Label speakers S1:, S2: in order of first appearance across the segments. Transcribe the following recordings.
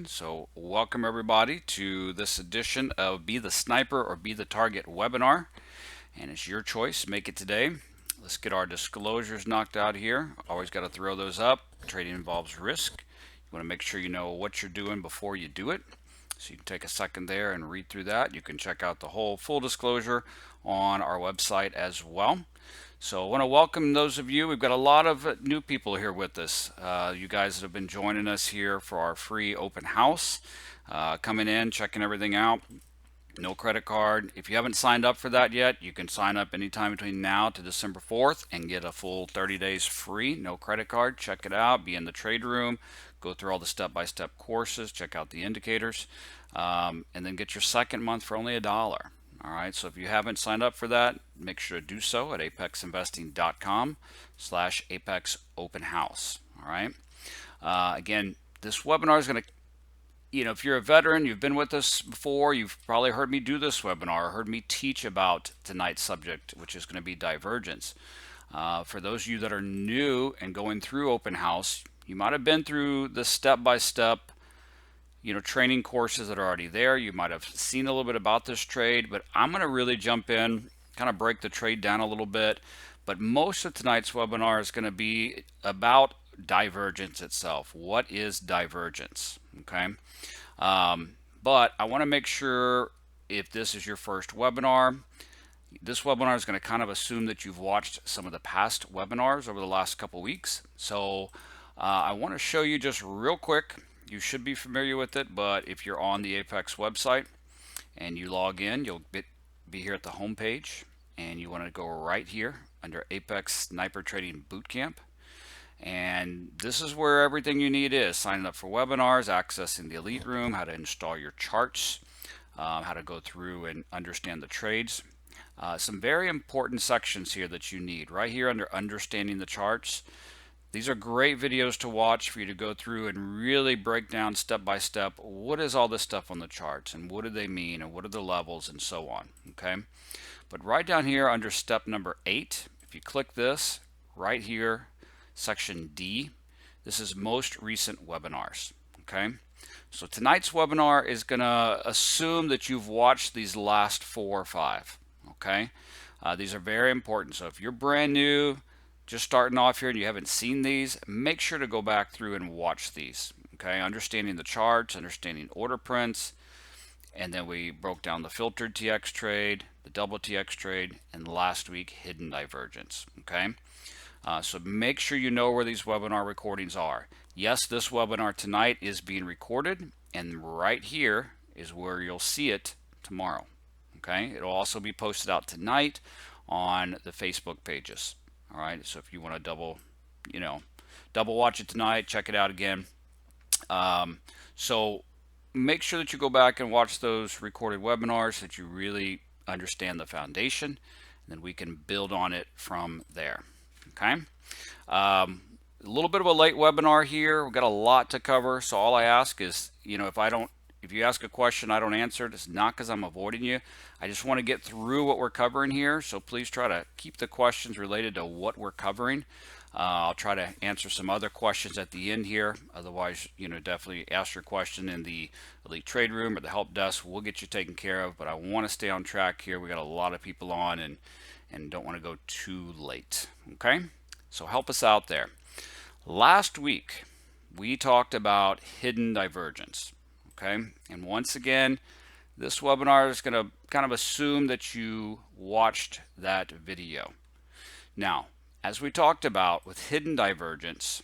S1: So welcome everybody to this edition of Be the Sniper or Be the Target webinar. And it's your choice. Make it today. Let's get our disclosures knocked out here. Always got to throw those up. Trading involves risk. You want to make sure you know what you're doing before you do it. So you can take a second there and read through that. You can check out the whole full disclosure on our website as well. So I want to welcome those of you. We've got a lot of new people here with us. You guys that have been joining us here for our free open house, coming in, checking everything out. No credit card. If you haven't signed up for that yet, you can sign up anytime between now to December 4th and get a full 30 days free. No credit card. Check it out. Be in the trade room. Go through all the step-by-step courses. Check out the indicators. And then get your second month for only $1. All right, so if you haven't signed up for that, make sure to do so at apexinvesting.com/apex open house. All right. Again, this webinar is going to, if you're a veteran, you've been with us before, you've probably heard me do this webinar, heard me teach about tonight's subject, which is going to be divergence. For those of you that are new and going through open house, you might have been through the step-by-step training courses that are already there. You might have seen a little bit about this trade, but I'm going to really jump in, kind of break the trade down a little bit. But most of tonight's webinar is going to be about divergence itself. What is divergence? Okay. But I want to make sure, if this is your first webinar, this webinar is going to kind of assume that you've watched some of the past webinars over the last couple weeks. So I want to show you just real quick. You should be familiar with it, but if you're on the Apex website and you log in, you'll be here at the home page, and you want to go right here under Apex Sniper Trading Bootcamp. And this is where everything you need is: signing up for webinars, accessing the elite room, how to install your charts, how to go through and understand the trades. Some very important sections here that you need right here under understanding the charts. These are great videos to watch for you to go through and really break down step by step what is all this stuff on the charts and what do they mean and what are the levels and so on. Okay, but right down here under step number 8, if you click this right here, section D, this is most recent webinars. Okay, so tonight's webinar is going to assume that you've watched these last 4 or 5. Okay, these are very important. So if you're brand new, just starting off here, and you haven't seen these, make sure to go back through and watch these. Okay, understanding the charts, understanding order prints, and then we broke down the filtered TX trade, the double TX trade, and last week hidden divergence. Okay, so make sure you know where these webinar recordings are. Yes, this webinar tonight is being recorded, and right here is where you'll see it tomorrow. Okay, it'll also be posted out tonight on the Facebook pages. All right, so if you want to double watch it tonight, check it out again. So make sure that you go back and watch those recorded webinars so that you really understand the foundation, and then we can build on it from there. Okay, a little bit of a late webinar here. We've got a lot to cover, so all I ask is, if you ask a question I don't answer it, it's not because I'm avoiding you. I just want to get through what we're covering here, so please try to keep the questions related to what we're covering. I'll try to answer some other questions at the end here. Otherwise, definitely ask your question in the elite trade room or the help desk. We'll get you taken care of, but I want to stay on track here. We got a lot of people on and don't want to go too late. Okay, so help us out there. Last week we talked about hidden divergence. Okay, and once again, this webinar is going to kind of assume that you watched that video. Now, as we talked about with hidden divergence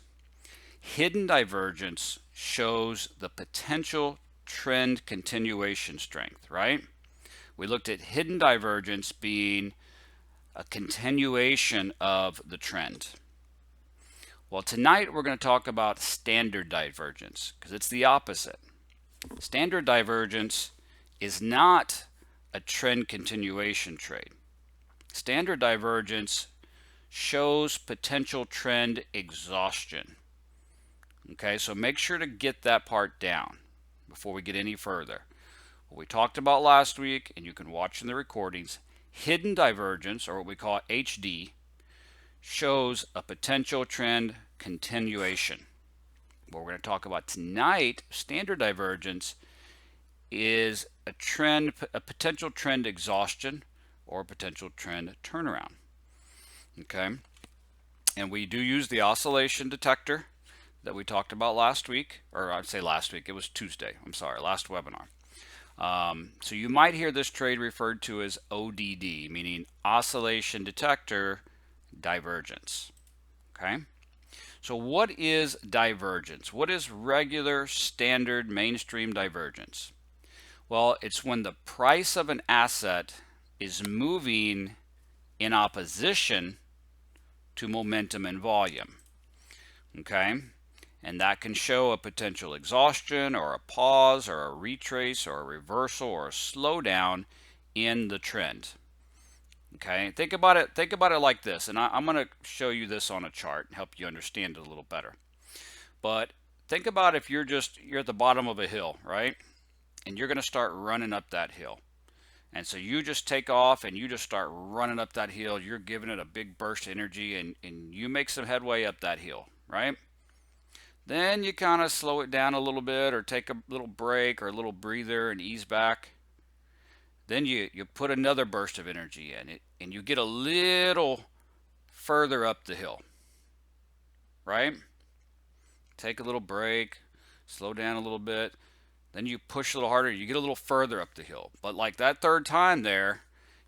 S1: shows the potential trend continuation strength, right? We looked at hidden divergence being a continuation of the trend. Well, tonight we're going to talk about standard divergence because it's the opposite. Standard divergence is not a trend continuation trade. Standard divergence shows potential trend exhaustion. Okay, so make sure to get that part down before we get any further. What we talked about last week, and you can watch in the recordings, hidden divergence, or what we call HD, shows a potential trend continuation. What we're going to talk about tonight, standard divergence, is a trend, a potential trend exhaustion or a potential trend turnaround. Okay, and we do use the oscillation detector that we talked about last week, or I'd say last week, it was Tuesday, I'm sorry, last webinar. So you might hear this trade referred to as ODD, meaning oscillation detector divergence. Okay, so what is divergence? What is regular, standard, mainstream divergence? Well, it's when the price of an asset is moving in opposition to momentum and volume. Okay, and that can show a potential exhaustion or a pause or a retrace or a reversal or a slowdown in the trend. Okay, think about it like this, and I'm going to show you this on a chart and help you understand it a little better. But think about if you're at the bottom of a hill, right? And you're going to start running up that hill. And so you just take off and you just start running up that hill. You're giving it a big burst of energy, and you make some headway up that hill, right? Then you kind of slow it down a little bit or take a little break or a little breather and ease back. Then you put another burst of energy in it, and you get a little further up the hill, right? Take a little break, slow down a little bit. Then you push a little harder, you get a little further up the hill. But like that third time there,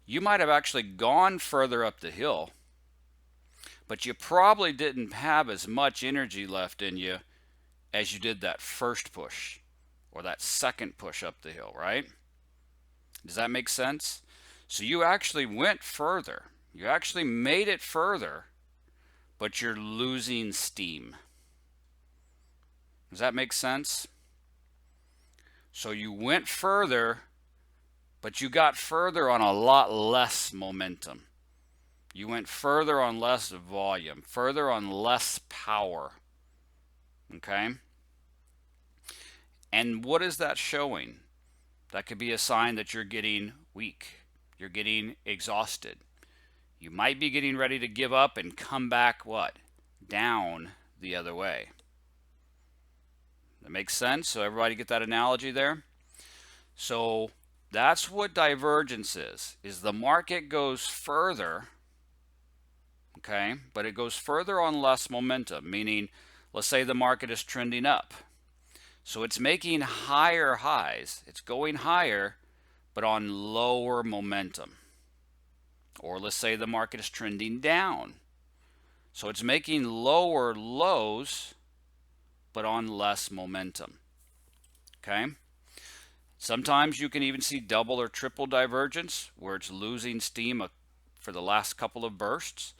S1: you might have actually gone further up the hill, but you probably didn't have as much energy left in you as you did that first push or that second push up the hill, right? Does that make sense? So you actually went further. You actually made it further, but you're losing steam. Does that make sense? So you went further, but you got further on a lot less momentum. You went further on less volume, further on less power. Okay? And what is that showing? That could be a sign that you're getting weak. You're getting exhausted. You might be getting ready to give up and come back what? Down the other way. That makes sense? So everybody get that analogy there? So that's what divergence is the market goes further, okay, but it goes further on less momentum, meaning let's say the market is trending up. So it's making higher highs. It's going higher, but on lower momentum. Or let's say the market is trending down. So it's making lower lows, but on less momentum. Okay? Sometimes you can even see double or triple divergence where it's losing steam for the last couple of bursts.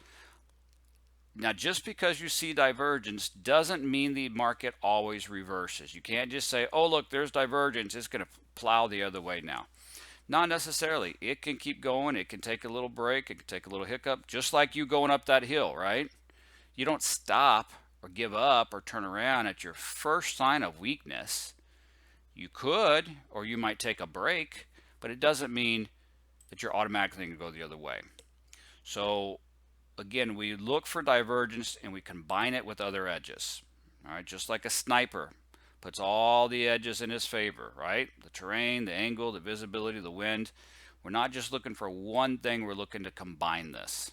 S1: Now, just because you see divergence doesn't mean the market always reverses. You can't just say, oh, look, there's divergence. It's going to plow the other way now. Not necessarily. It can keep going. It can take a little break. It can take a little hiccup, just like you going up that hill, right? You don't stop or give up or turn around at your first sign of weakness. You could, or you might take a break, but it doesn't mean that you're automatically going to go the other way. So again, we look for divergence and we combine it with other edges. All right, just like a sniper puts all the edges in his favor, right? The terrain, the angle, the visibility, the wind. We're not just looking for one thing, we're looking to combine this.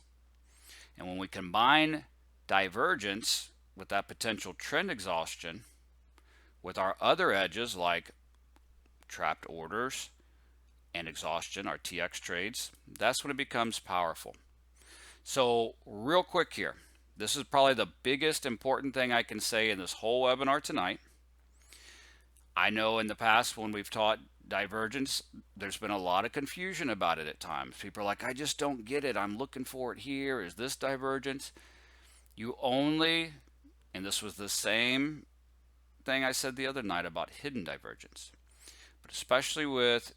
S1: And when we combine divergence with that potential trend exhaustion with our other edges like trapped orders and exhaustion, our TX trades, that's when it becomes powerful. So real quick here, this is probably the biggest important thing I can say in this whole webinar tonight. I know in the past when we've taught divergence, there's been a lot of confusion about it at times. People are like, I just don't get it. I'm looking for it here. Is this divergence? You only, and this was the same thing I said the other night about hidden divergence, but especially with,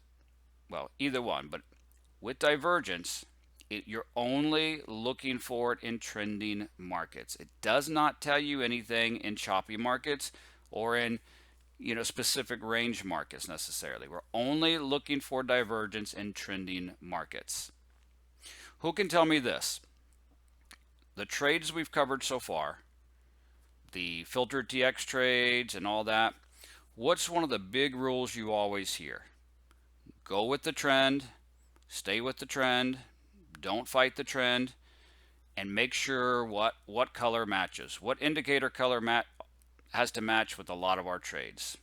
S1: well, either one, but with divergence, you're only looking for it in trending markets. It does not tell you anything in choppy markets or in specific range markets necessarily. We're only looking for divergence in trending markets. Who can tell me this? The trades we've covered so far, the filtered TX trades and all that, what's one of the big rules you always hear? Go with the trend, stay with the trend, don't fight the trend, and make sure what color matches. What indicator color has to match with a lot of our trades?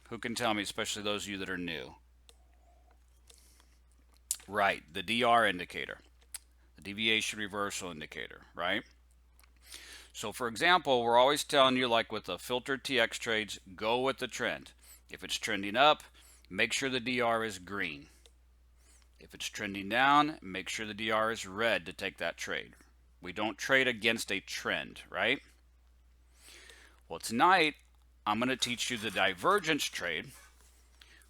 S1: Who can tell me, especially those of you that are new? Right, the DR indicator, the deviation reversal indicator, right? So for example, we're always telling you, like with the filtered TX trades, go with the trend. If it's trending up, make sure the DR is green. If it's trending down, make sure the DR is red to take that trade. We don't trade against a trend, right? Well, tonight I'm going to teach you the divergence trade,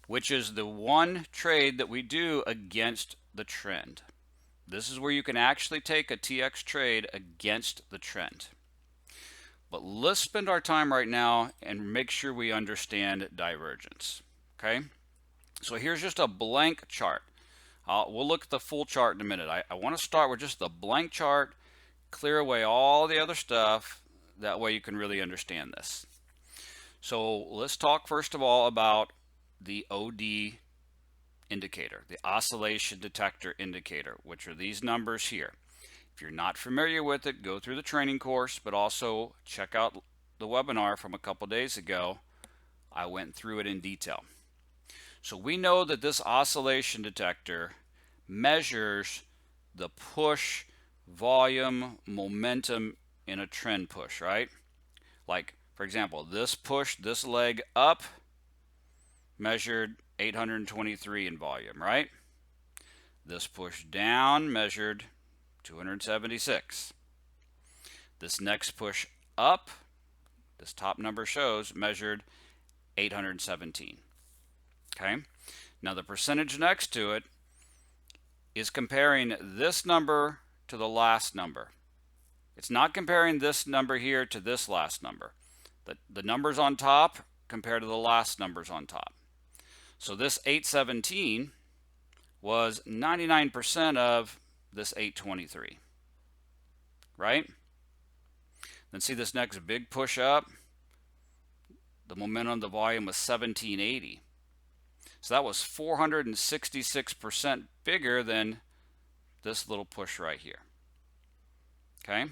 S1: which is the one trade that we do against the trend. This is where you can actually take a TX trade against the trend. But let's spend our time right now and make sure we understand divergence. Okay? So here's just a blank chart. We'll look at the full chart in a minute. I want to start with just the blank chart, clear away all the other stuff. That way you can really understand this. So let's talk first of all about the OD indicator, the oscillation detector indicator, which are these numbers here. If you're not familiar with it, go through the training course, but also check out the webinar from a couple days ago. I went through it in detail. So we know that this oscillation detector measures the push, volume, momentum in a trend push, right? Like, for example, this push, this leg up, measured 823 in volume, right? This push down measured 276. This next push up, this top number shows, measured 817. Okay? Now the percentage next to it is comparing this number to the last number. It's not comparing this number here to this last number. The numbers on top compared to the last numbers on top. So this 817 was 99% of this 823, right? Then see this next big push up. The momentum, the volume was 1780. So that was 466% bigger than this little push right here. Okay?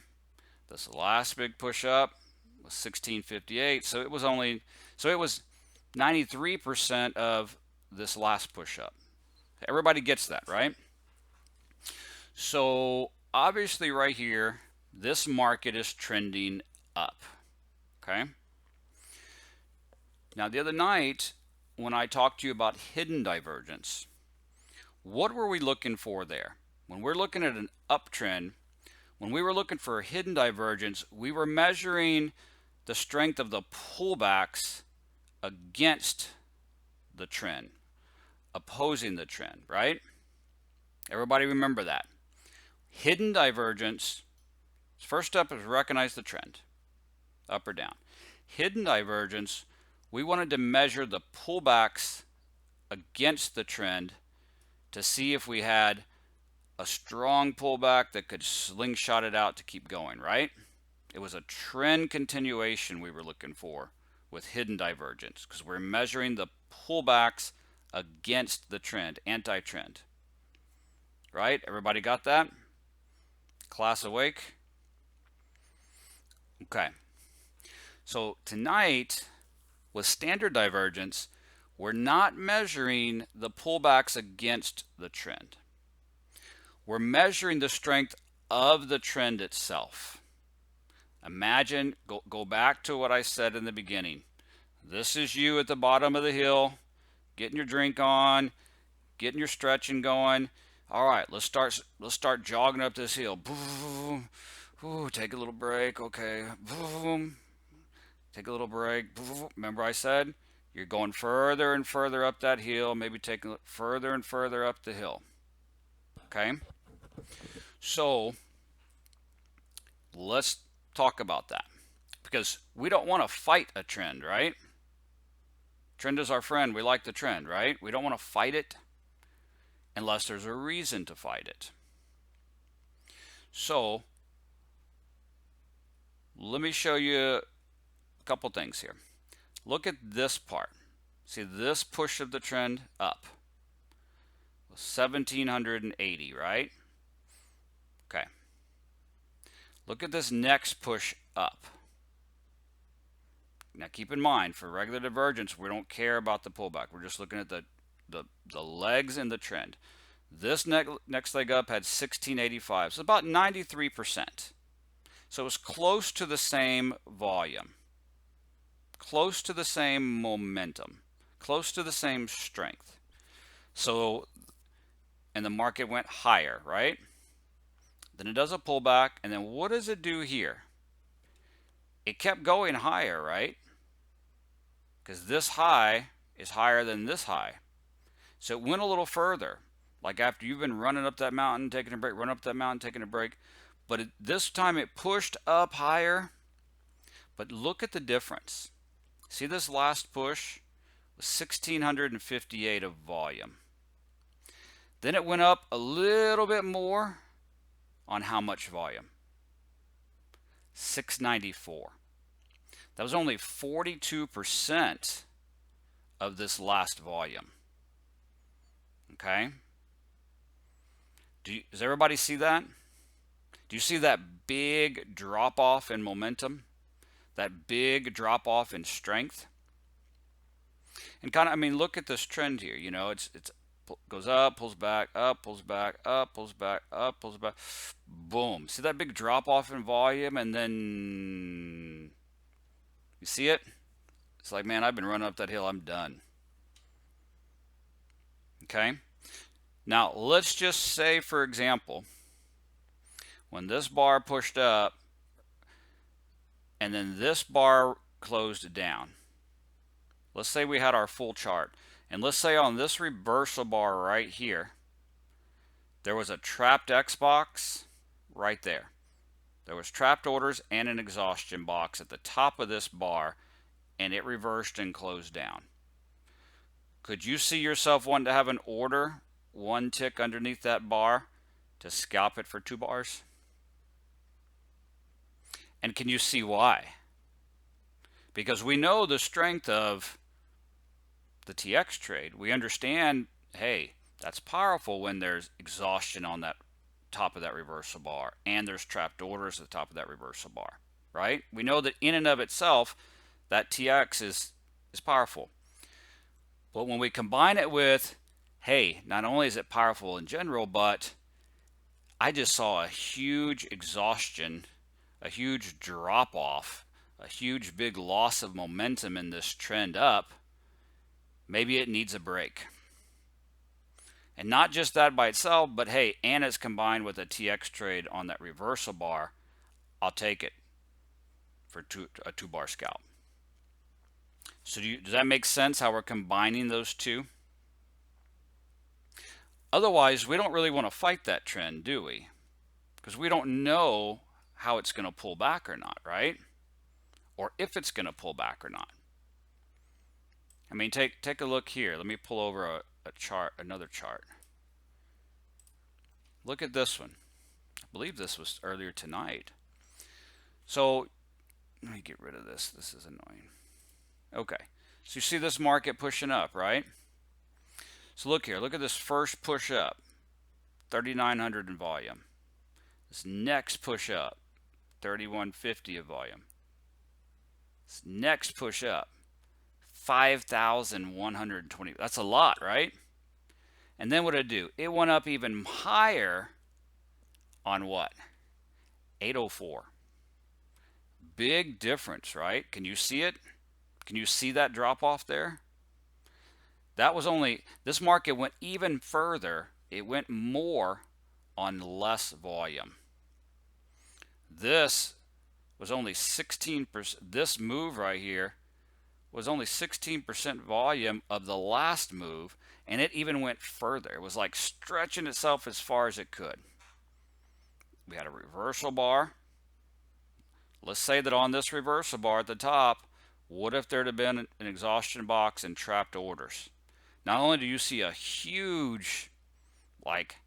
S1: This last big push up was 1658. So it was 93% of this last push up. Everybody gets that, right? So obviously right here, this market is trending up. Okay? Now the other night, when I talked to you about hidden divergence, what were we looking for there? When we're looking at an uptrend, when we were looking for a hidden divergence, we were measuring the strength of the pullbacks against the trend, opposing the trend, right? Everybody remember that. Hidden divergence, first step is recognize the trend, up or down. Hidden divergence, we wanted to measure the pullbacks against the trend to see if we had a strong pullback that could slingshot it out to keep going, right? It was a trend continuation we were looking for with hidden divergence because we're measuring the pullbacks against the trend, anti-trend. Right? Everybody got that? Class awake? Okay. So tonight, with standard divergence, we're not measuring the pullbacks against the trend. We're measuring the strength of the trend itself. Imagine, go back to what I said in the beginning. This is you at the bottom of the hill, getting your drink on, getting your stretching going. All right, let's start jogging up this hill. Boom. Ooh, take a little break. Okay. Boom. Take a little break. Boom. Remember I said you're going further and further up that hill, maybe taking further and further up the hill. Okay? So, let's talk about that. Because we don't want to fight a trend, right? Trend is our friend. We like the trend, right? We don't want to fight it unless there's a reason to fight it. So, let me show you a couple things here. Look at this part. See this push of the trend up. 1780, right? Okay. Look at this next push up. Now keep in mind, for regular divergence, we don't care about the pullback. We're just looking at the legs in the trend. This next leg up had 1685, so about 93%. So it was close to the same volume, close to the same momentum, close to the same strength. So, and the market went higher, right? Then it does a pullback, and then what does it do here? It kept going higher, right? Because this high is higher than this high. So it went a little further. Like after you've been running up that mountain, taking a break, running up that mountain, taking a break. But this time it pushed up higher. But look at the difference. See this last push was 1658 of volume. Then it went up a little bit more on how much volume? 694. That was only 42% of this last volume. Okay? Does everybody see that? Do you see that big drop off in momentum? That big drop off in strength? And kind of, I mean, look at this trend here. You know, it's goes up, pulls back, up, pulls back, up, pulls back, up, pulls back. Boom. See that big drop off in volume, and then you see it? It's like, man, I've been running up that hill. I'm done. Okay? Now, let's just say, for example, when this bar pushed up and then this bar closed down. Let's say we had our full chart. And let's say on this reversal bar right here, there was a trapped X box right there. There was trapped orders and an exhaustion box at the top of this bar, and it reversed and closed down. Could you see yourself wanting to have an order one tick underneath that bar to scalp it for 2 bars? And can you see why? Because we know the strength of the TX trade. We understand, hey, that's powerful when there's exhaustion on that top of that reversal bar and there's trapped orders at the top of that reversal bar, right? We know that in and of itself, that TX is powerful. But when we combine it with, hey, not only is it powerful in general, but I just saw a huge exhaustion, a huge drop off, a huge big loss of momentum in this trend up. Maybe it needs a break. And not just that by itself, but hey, and it's combined with a TX trade on that reversal bar. I'll take it for a 2-bar scalp. So does that make sense how we're combining those two? Otherwise, we don't really want to fight that trend, do we? Because we don't know how it's going to pull back or not, right? Or if it's going to pull back or not. I mean, take a look here. Let me pull over a chart, another chart. Look at this one. I believe this was earlier tonight. So let me get rid of this. This is annoying. Okay, so you see this market pushing up, right? So look here. Look at this first push up, 3,900 in volume. This next push up, 3,150 of volume. This next push up, 5,120. That's a lot, right? And then what did it do? It went up even higher on what? 804. Big difference, right? Can you see it? Can you see that drop off there? That was only, this market went even further. It went more on less volume. This was only 16%. This move right here was only 16% volume of the last move, and it even went further. It was like stretching itself as far as it could. We had a reversal bar. Let's say that on this reversal bar at the top, what if there had been an exhaustion box and trapped orders? Not only do you see a huge, like,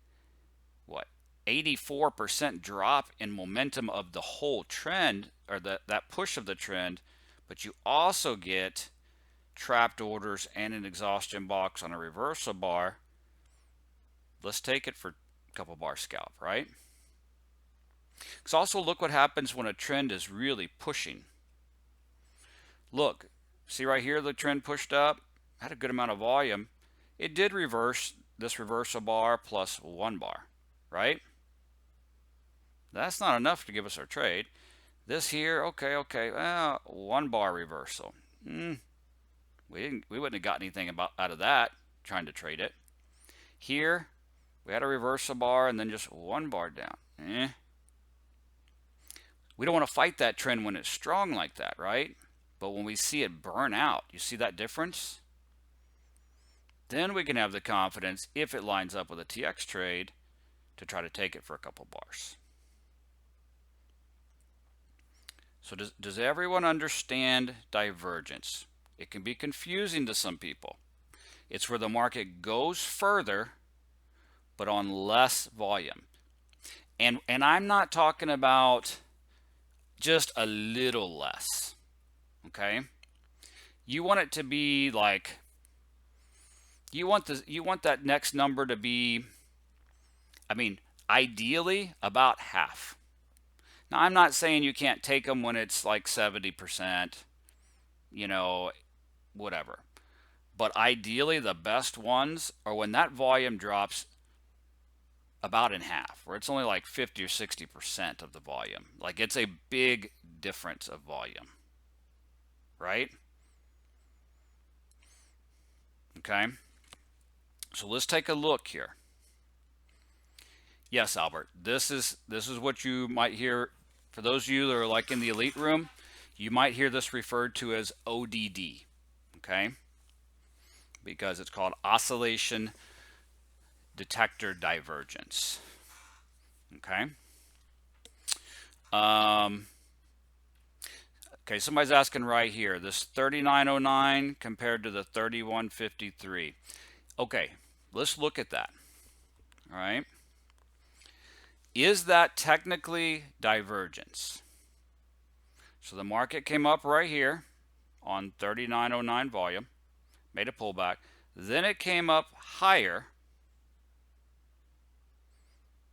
S1: what, 84% drop in momentum of the whole trend or that push of the trend, but you also get trapped orders and an exhaustion box on a reversal bar. Let's take it for a couple bar scalp, right? Because also look what happens when a trend is really pushing. Look, see right here, the trend pushed up, had a good amount of volume. It did reverse this reversal bar plus 1 bar, right? That's not enough to give us our trade. This here, okay, 1 bar reversal. We wouldn't have got anything out of that trying to trade it. Here, we had a reversal bar and then just 1 bar down. We don't want to fight that trend when it's strong like that, right? But when we see it burn out, you see that difference? Then we can have the confidence, if it lines up with a TX trade, to try to take it for a couple bars. So does everyone understand divergence? It can be confusing to some people. It's where the market goes further, but on less volume. And I'm not talking about just a little less, okay? You want it to be like, you want that next number to be, I mean, ideally about half. Now, I'm not saying you can't take them when it's like 70%, you know, whatever. But ideally, the best ones are when that volume drops about in half, where it's only like 50 or 60% of the volume. Like it's a big difference of volume, right? Okay. So let's take a look here. Yes, Albert, this is what you might hear. For those of you that are like in the elite room, you might hear this referred to as ODD, okay? Because it's called oscillation detector divergence, okay? Okay, somebody's asking right here, this 3909 compared to the 3153. Okay, let's look at that, all right? Is that technically divergence? So the market came up right here on 3909 volume, made a pullback. Then it came up higher.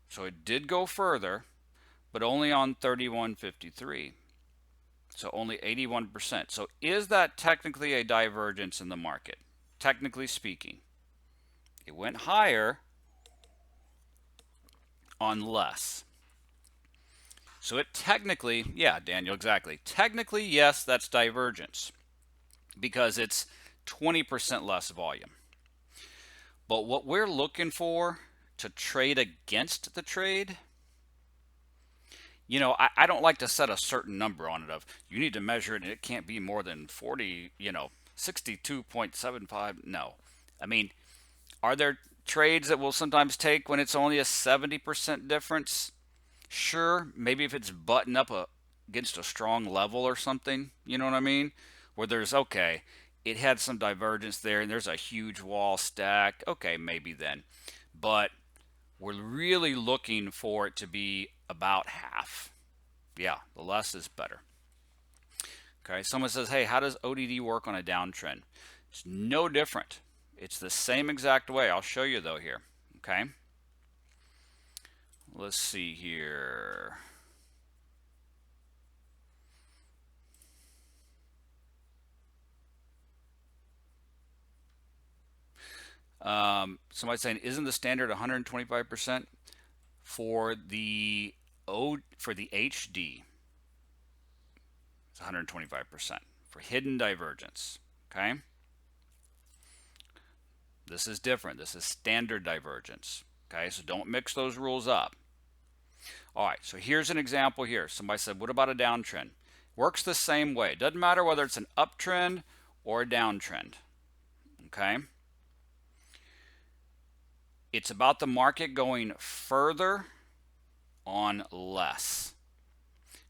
S1: So it did go further, but only on 3153. So only 81%. So is that technically a divergence in the market? Technically speaking. It went higher on less. So it technically, yeah, Daniel, exactly. Technically, yes, that's divergence because it's 20% less volume. But what we're looking for to trade against the trade, you know, I don't like to set a certain number on it of you need to measure it and it can't be more than 40, 62.75. No. I mean, are there trades that we'll sometimes take when it's only a 70% difference? Sure, maybe if it's buttoned up against a strong level or something, you know what I mean? Where there's, okay, it had some divergence there and there's a huge wall stack. Okay, maybe then. But we're really looking for it to be about half. Yeah, the less is better. Okay, someone says, hey, how does ODD work on a downtrend? It's no different. It's the same exact way. I'll show you though here. Okay. Let's see here. Somebody's saying, isn't the standard 125% for the HD? It's 125% for hidden divergence. Okay. This is different. This is standard divergence. Okay, so don't mix those rules up. All right, so here's an example here. Somebody said, what about a downtrend? Works the same way. Doesn't matter whether it's an uptrend or a downtrend. Okay. It's about the market going further on less.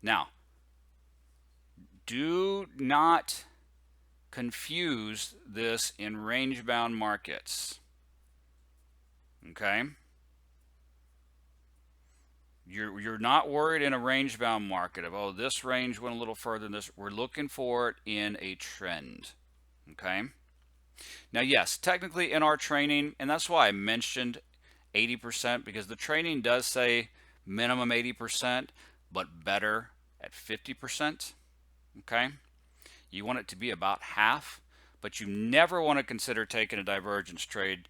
S1: Now, do not confuse this in range-bound markets. Okay? You're not worried in a range bound market of, oh, this range went a little further than this. We're looking for it in a trend. Okay. Now, yes, technically in our training, and that's why I mentioned 80%, because the training does say minimum 80%, but better at 50%. Okay. You want it to be about half, but you never want to consider taking a divergence trade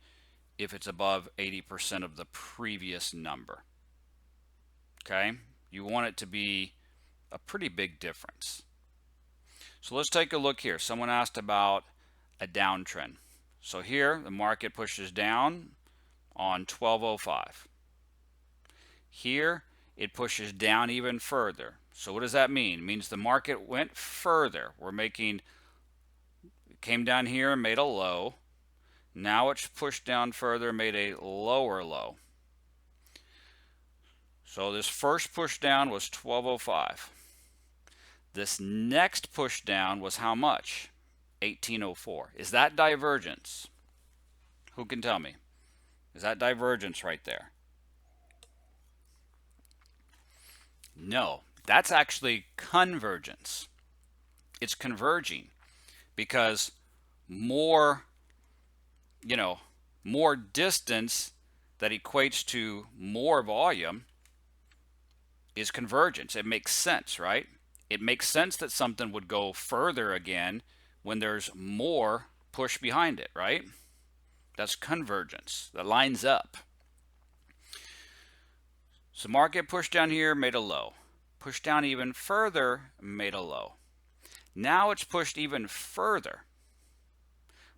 S1: if it's above 80% of the previous number. Okay. You want it to be a pretty big difference. So let's take a look here. Someone asked about a downtrend. So here the market pushes down on 1205. Here it pushes down even further. So what does that mean? It means the market went further. It came down here and made a low. Now it's pushed down further, made a lower low. So this first push down was 1205. This next push down was how much? 1804. Is that divergence? Who can tell me? Is that divergence right there? No, that's actually convergence. It's converging because more, more distance that equates to more volume is convergence. It makes sense, right? It makes sense that something would go further again when there's more push behind it, right? That's convergence. That lines up. So market pushed down here, made a low. Pushed down even further, made a low. Now it's pushed even further.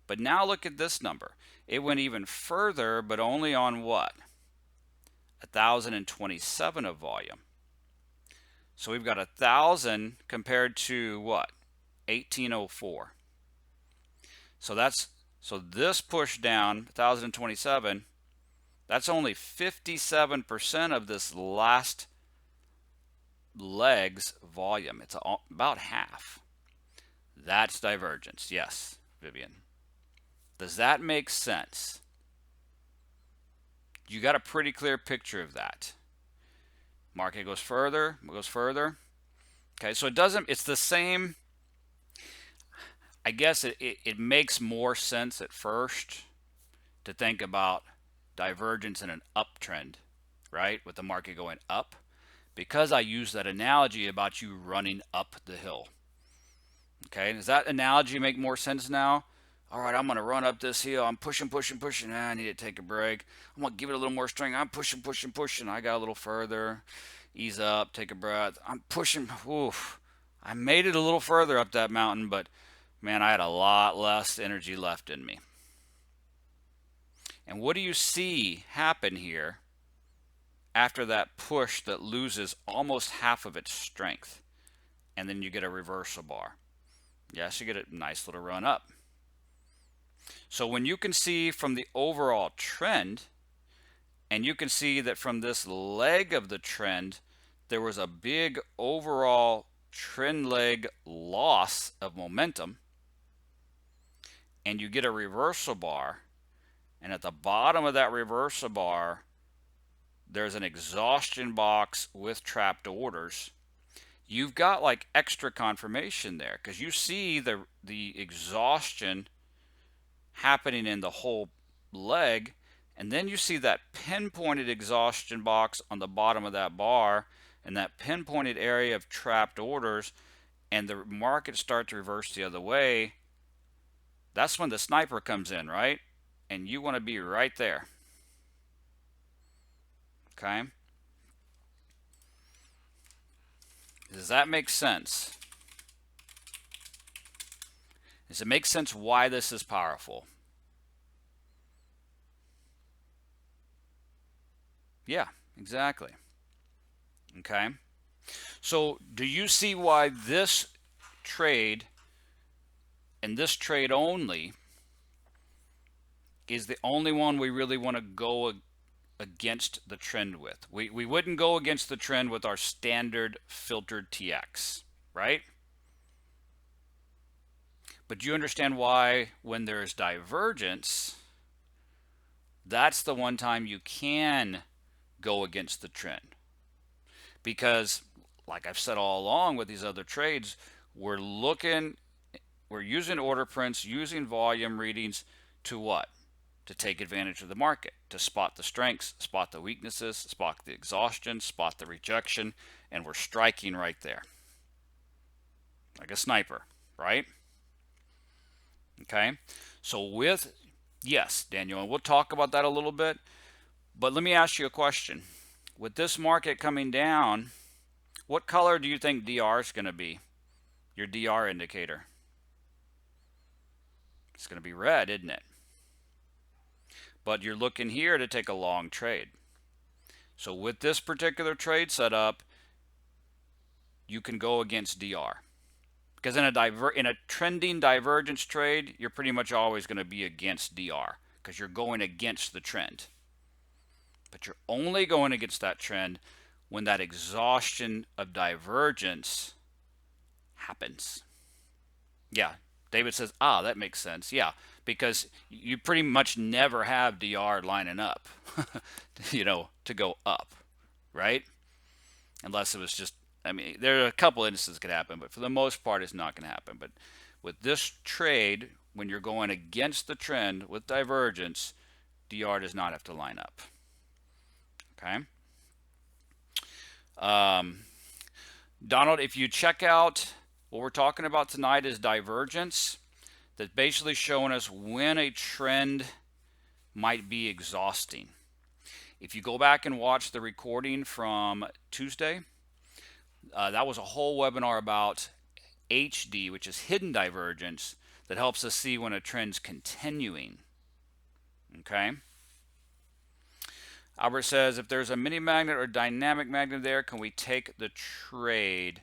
S1: But now look at this number. It went even further, but only on what? 1,027 of volume. So we've got 1,000 compared to what? 1,804. So this push down, 1,027, that's only 57% of this last leg's volume. It's about half. That's divergence. Yes, Vivian. Does that make sense? You got a pretty clear picture of that. Market goes further, goes further. Okay, so it's the same. I guess it makes more sense at first to think about divergence in an uptrend, right? With the market going up, because I use that analogy about you running up the hill. Okay, does that analogy make more sense now? All right, I'm going to run up this hill. I'm pushing. I need to take a break. I'm going to give it a little more strength. I'm pushing. I got a little further. Ease up, take a breath. I'm pushing. Oof. I made it a little further up that mountain, but man, I had a lot less energy left in me. And what do you see happen here after that push that loses almost half of its strength? And then you get a reversal bar. Yes, you get a nice little run up. So when you can see from the overall trend, and you can see that from this leg of the trend, there was a big overall trend leg loss of momentum, and you get a reversal bar, and at the bottom of that reversal bar, there's an exhaustion box with trapped orders. You've got like extra confirmation there because you see the exhaustion happening in the whole leg, and then you see that pinpointed exhaustion box on the bottom of that bar and that pinpointed area of trapped orders, and the market starts to reverse the other way. That's when the sniper comes in, right? And you want to be right there. Okay? Does that make sense? Does it make sense why this is powerful? Yeah, exactly. Okay. So do you see why this trade and this trade only is the only one we really want to go against the trend with? We wouldn't go against the trend with our standard filtered TX, right? But do you understand why when there's divergence, that's the one time you can go against the trend? because like I've said all along with these other trades, we're using order prints, using volume readings to what? To take advantage of the market, to spot the strengths, spot the weaknesses, spot the exhaustion, spot the rejection, and we're striking right there. Like a sniper, right? Okay. So yes, Daniel, and we'll talk about that a little bit, but let me ask you a question. With this market coming down, what color do you think DR is going to be? Your DR indicator. It's going to be red, isn't it? But you're looking here to take a long trade. So with this particular trade setup, you can go against DR. Because in a trending divergence trade, you're pretty much always going to be against DR because you're going against the trend. But you're only going against that trend when that exhaustion of divergence happens. Yeah, David says, that makes sense. Yeah, because you pretty much never have DR lining up, to go up, right? Unless it was just, I mean, there are a couple instances that could happen, but for the most part, it's not going to happen. But with this trade, when you're going against the trend with divergence, DR does not have to line up. Okay. Donald, if you check out what we're talking about tonight is divergence, that's basically showing us when a trend might be exhausting. If you go back and watch the recording from Tuesday, that was a whole webinar about HD, which is hidden divergence, that helps us see when a trend's continuing. Okay. Albert says, if there's a mini magnet or dynamic magnet there, can we take the trade?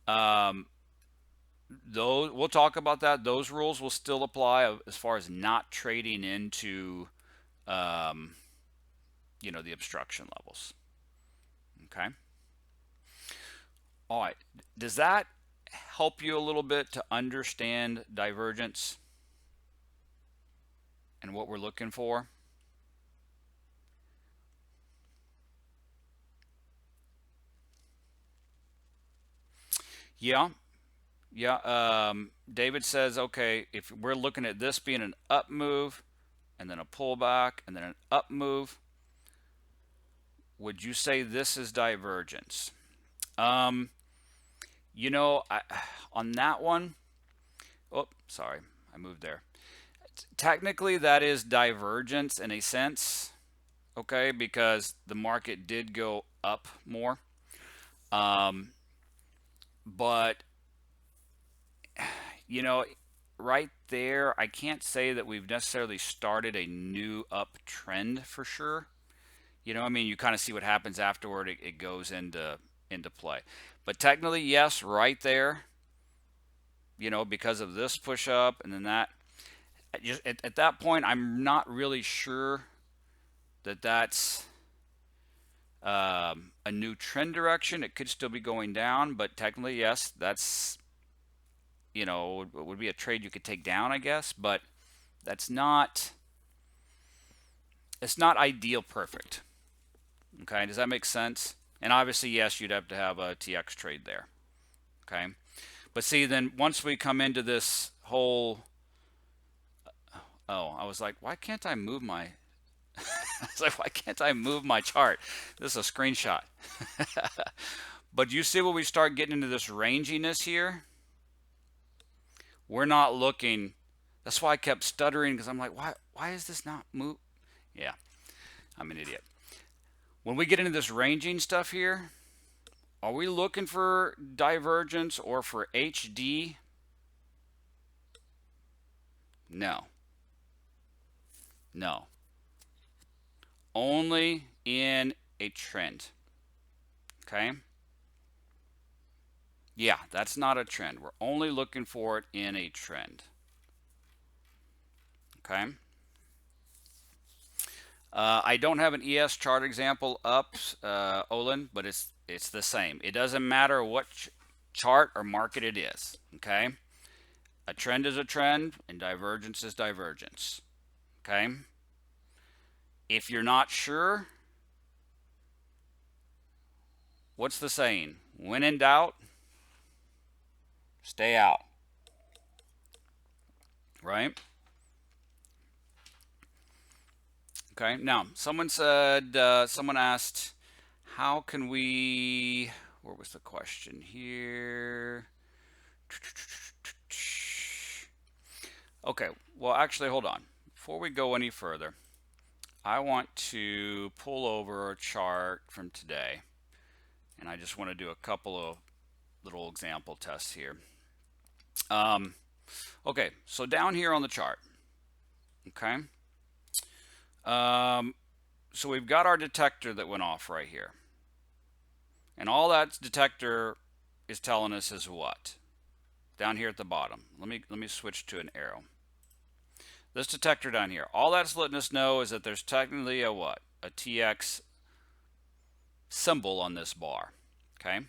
S1: We'll talk about that. Those rules will still apply as far as not trading into, the obstruction levels. Okay. All right. Does that help you a little bit to understand divergence and what we're looking for? Yeah. David says, okay, if we're looking at this being an up move and then a pullback and then an up move, would you say this is divergence? On that one, sorry, I moved there. Technically, that is divergence in a sense, okay, because the market did go up more. But right there, I can't say that we've necessarily started a new uptrend for sure. You kind of see what happens afterward. It goes into play. But technically, yes, right there, because of this push up and then that. Just at that point, I'm not really sure that that's a new trend direction. It could still be going down, but technically, yes, that's would be a trade you could take down, I guess, but it's not ideal perfect. Okay, does that make sense? And obviously, yes, you'd have to have a TX trade there. Okay, but see, then once we come into this whole, I was like, why can't I move my? I was like, why can't I move my chart? This is a screenshot. But you see when we start getting into this ranginess here, we're not looking. That's why I kept stuttering, because I'm like, why is this not move? Yeah, I'm an idiot. When we get into this ranging stuff here, are we looking for divergence or for HD? No. Only in a trend. Okay? Yeah, that's not a trend. We're only looking for it in a trend. Okay? I don't have an ES chart example up, Olin, but it's the same. It doesn't matter what chart or market it is. Okay? A trend is a trend, and divergence is divergence. Okay? If you're not sure, what's the saying? When in doubt, stay out. Right? Okay. Now, someone asked, how can we, where was the question here? Okay. Well, actually, hold on. Before we go any further, I want to pull over a chart from today, and I just want to do a couple of little example tests here. Okay, so down here on the chart, okay, so we've got our detector that went off right here, and all that detector is telling us is what? Down here at the bottom. Let me switch to an arrow. This detector down here, all that's letting us know is that there's technically a what? A TX symbol on this bar. Okay,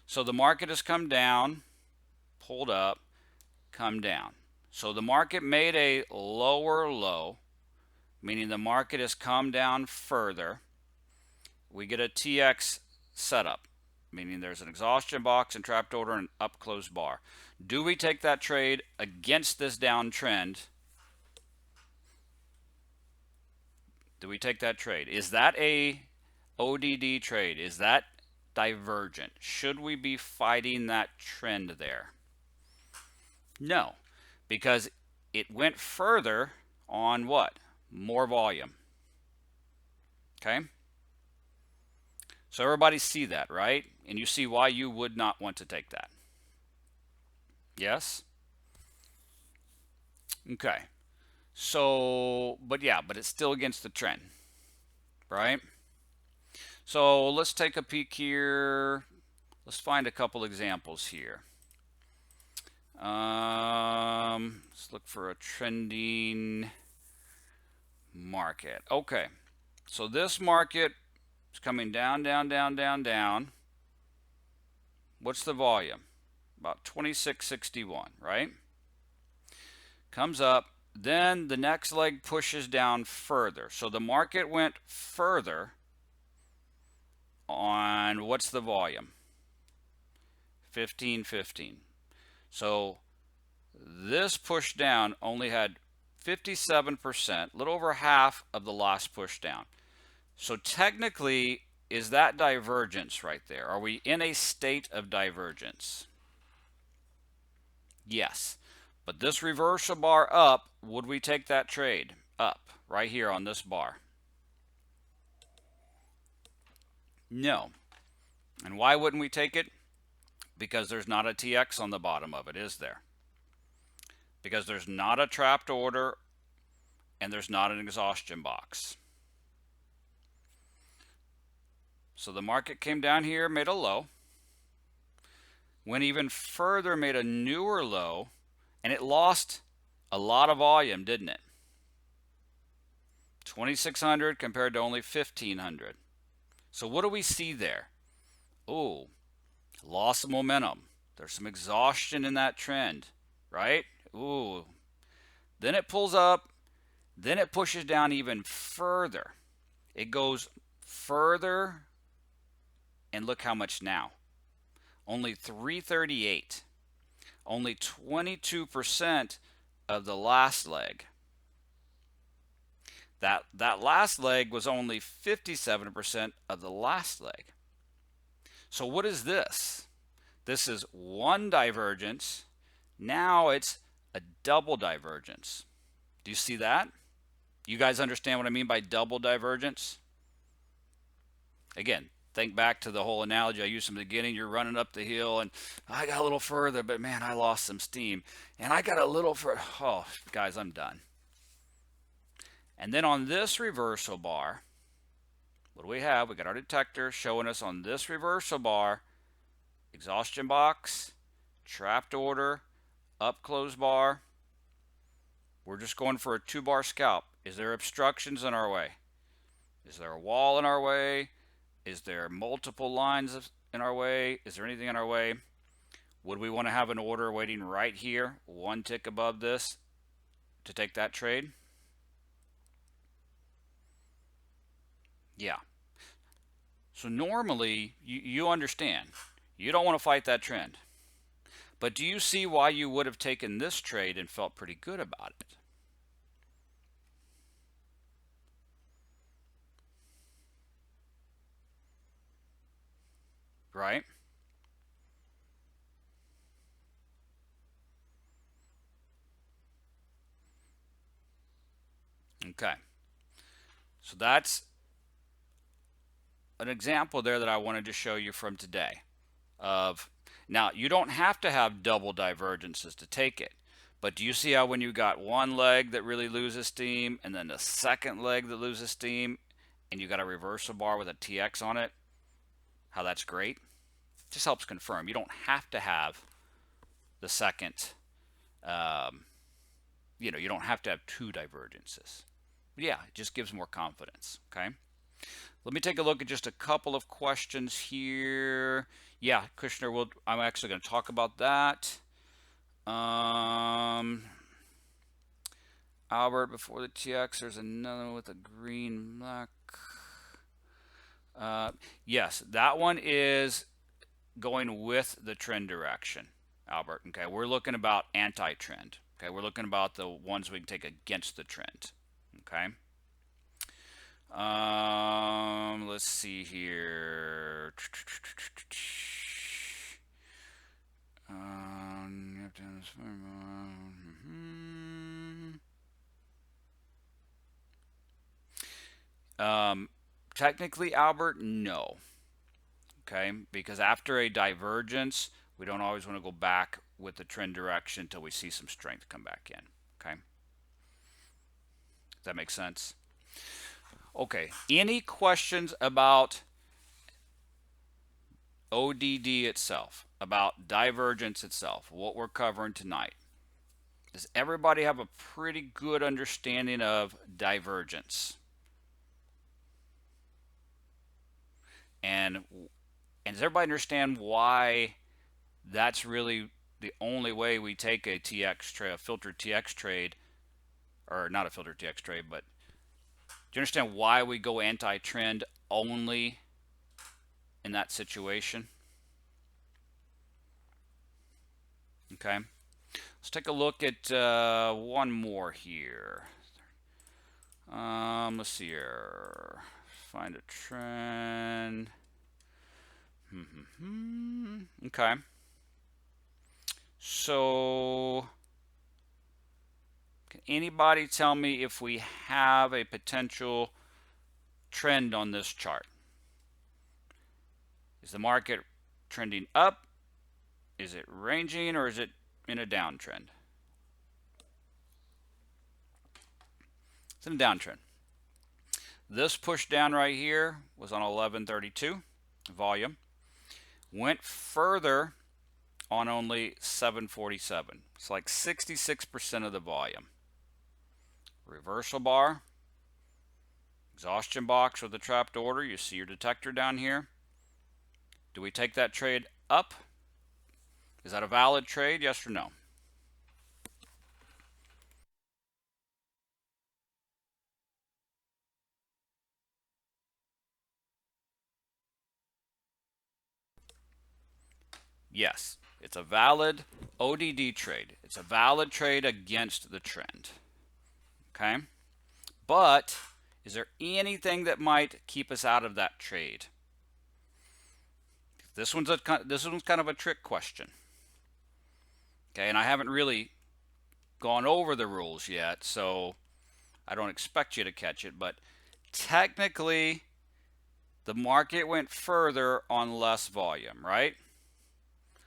S1: so the market has come down, pulled up, come down. So the market made a lower low, meaning the market has come down further. We get a TX setup, meaning there's an exhaustion box and trapped order and up close bar. Do we take that trade against this downtrend? Do we take that trade? Is that a ODD trade? Is that divergent? Should we be fighting that trend there? No, because it went further on what? More volume. Okay? So everybody see that, right? And you see why you would not want to take that. Yes? Okay. So, but it's still against the trend, right? So let's take a peek here. Let's find a couple examples here. Let's look for a trending market. Okay, so this market is coming down, down, down, down, down. What's the volume? About 2661, right? Comes up, then the next leg pushes down further. So the market went further on, what's the volume? 1515. So this push down only had 57%, a little over half of the last push down. So technically, is that divergence right there? Are we in a state of divergence? Yes. But this reversal bar up, would we take that trade? Up, right here on this bar. No. And why wouldn't we take it? Because there's not a TX on the bottom of it, is there? Because there's not a trapped order and there's not an exhaustion box. So the market came down here, made a low, went even further, made a newer low, and it lost a lot of volume, didn't it? 2,600 compared to only 1,500. So what do we see there? Oh, loss of momentum. There's some exhaustion in that trend, right? Ooh. Then it pulls up, then it pushes down even further. It goes further, and look how much now. Only 338. Only 22% of the last leg. That last leg was only 57% of the last leg. So what is this? This is one divergence. Now it's a double divergence. Do you see that? You guys understand what I mean by double divergence? Again, think back to the whole analogy I used in the beginning. You're running up the hill and I got a little further, but man, I lost some steam. And I got a little further. Oh, guys, I'm done. And then on this reversal bar, what do we have? We got our detector showing us on this reversal bar, exhaustion box, trapped order, up close bar. We're just going for a 2-bar scalp. Is there obstructions in our way? Is there a wall in our way? Is there multiple lines in our way? Is there anything in our way? Would we want to have an order waiting right here, one tick above this, to take that trade? Yeah. So normally, you understand, you don't want to fight that trend. But do you see why you would have taken this trade and felt pretty good about it? Right? Okay. So that's an example there that I wanted to show you from today. Now, you don't have to have double divergences to take it. But do you see how when you got one leg that really loses steam and then the second leg that loses steam and you got a reversal bar with a TX on it, how that's great? Just helps confirm. You don't have to have the second, you don't have to have two divergences. But yeah, it just gives more confidence, okay? Let me take a look at just a couple of questions here. Yeah, Kushner, I'm actually going to talk about that. Albert, before the TX, there's another one with a green black. Yes, that one is going with the trend direction, Albert. Okay, we're looking about anti-trend. Okay, we're looking about the ones we can take against the trend. Okay. Let's see here. Technically, Albert, no. Okay, because after a divergence, we don't always want to go back with the trend direction until we see some strength come back in. Okay, does that make sense? Okay, any questions about ODD itself, about divergence itself, what we're covering tonight? Does everybody have a pretty good understanding of divergence? And does everybody understand why that's really the only way we take a TX trade, a filtered TX trade, or not a filtered TX trade, but do you understand why we go anti-trend only in that situation? Okay, let's take a look at one more here. Let's see here. Find a trend. Okay. So, can anybody tell me if we have a potential trend on this chart? Is the market trending up? Is it ranging, or is it in a downtrend? It's in a downtrend. This push down right here was on 1132 volume. Went further on only 747. It's like 66% of the volume. Reversal bar, exhaustion box with a trapped order. You see your detector down here. Do we take that trade up? Is that a valid trade? Yes or no? Yes, it's a valid ODD trade. It's a valid trade against the trend. Okay? But is there anything that might keep us out of that trade? This one's kind of a trick question. Okay, and I haven't really gone over the rules yet, so I don't expect you to catch it, but technically the market went further on less volume, right?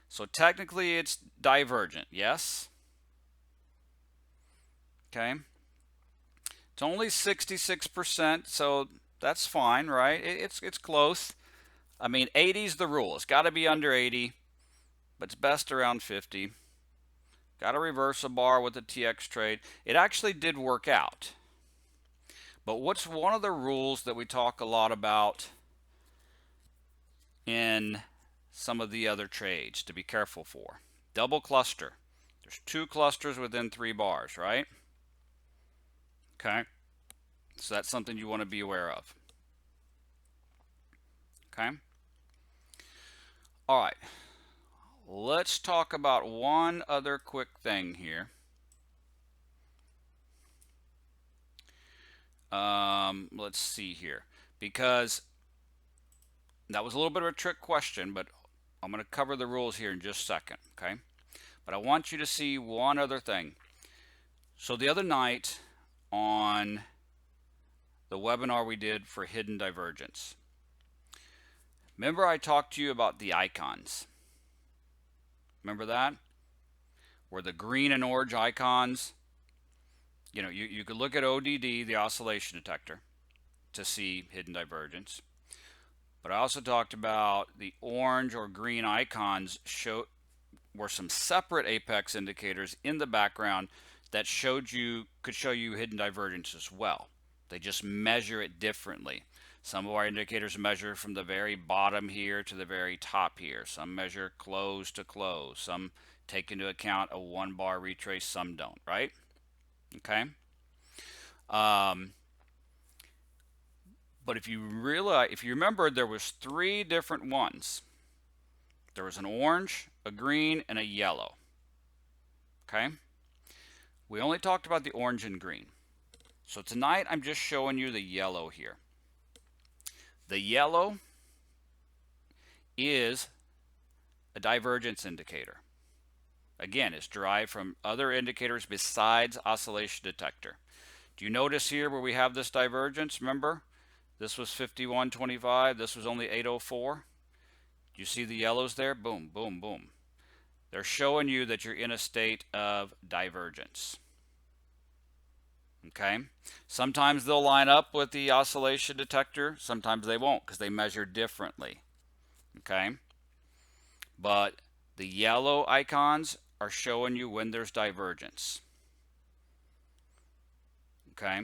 S1: So technically it's divergent, yes? Okay. It's only 66%, so that's fine, right? It's close. I mean, 80 is the rule. It's got to be under 80, but it's best around 50. Got a reversal bar with the TX trade. It actually did work out. But what's one of the rules that we talk a lot about in some of the other trades to be careful for? Double cluster. There's two clusters within 3 bars, right? Okay. So that's something you want to be aware of. Okay. All right. Let's talk about one other quick thing here. Let's see here, because that was a little bit of a trick question, but I'm going to cover the rules here in just a second, okay? But I want you to see one other thing. So the other night on the webinar we did for hidden divergence, remember I talked to you about the icons? Remember that? Where the green and orange icons, you know, you could look at ODD, the oscillation detector, to see hidden divergence. But I also talked about the orange or green icons were some separate apex indicators in the background that could show you hidden divergence as well. They just measure it differently. Some of our indicators measure from the very bottom here to the very top here. Some measure close to close. Some take into account a 1-bar retrace. Some don't, right? Okay. But if you remember, there was 3 different ones. There was an orange, a green, and a yellow. Okay. We only talked about the orange and green. So tonight I'm just showing you the yellow here. The yellow is a divergence indicator. Again, it's derived from other indicators besides oscillation detector. Do you notice here where we have this divergence? Remember, this was 51.25. This was only 8.04. Do you see the yellows there? Boom, boom, boom. They're showing you that you're in a state of divergence. Okay. Sometimes they'll line up with the oscillation detector. Sometimes they won't because they measure differently. Okay. But the yellow icons are showing you when there's divergence. Okay.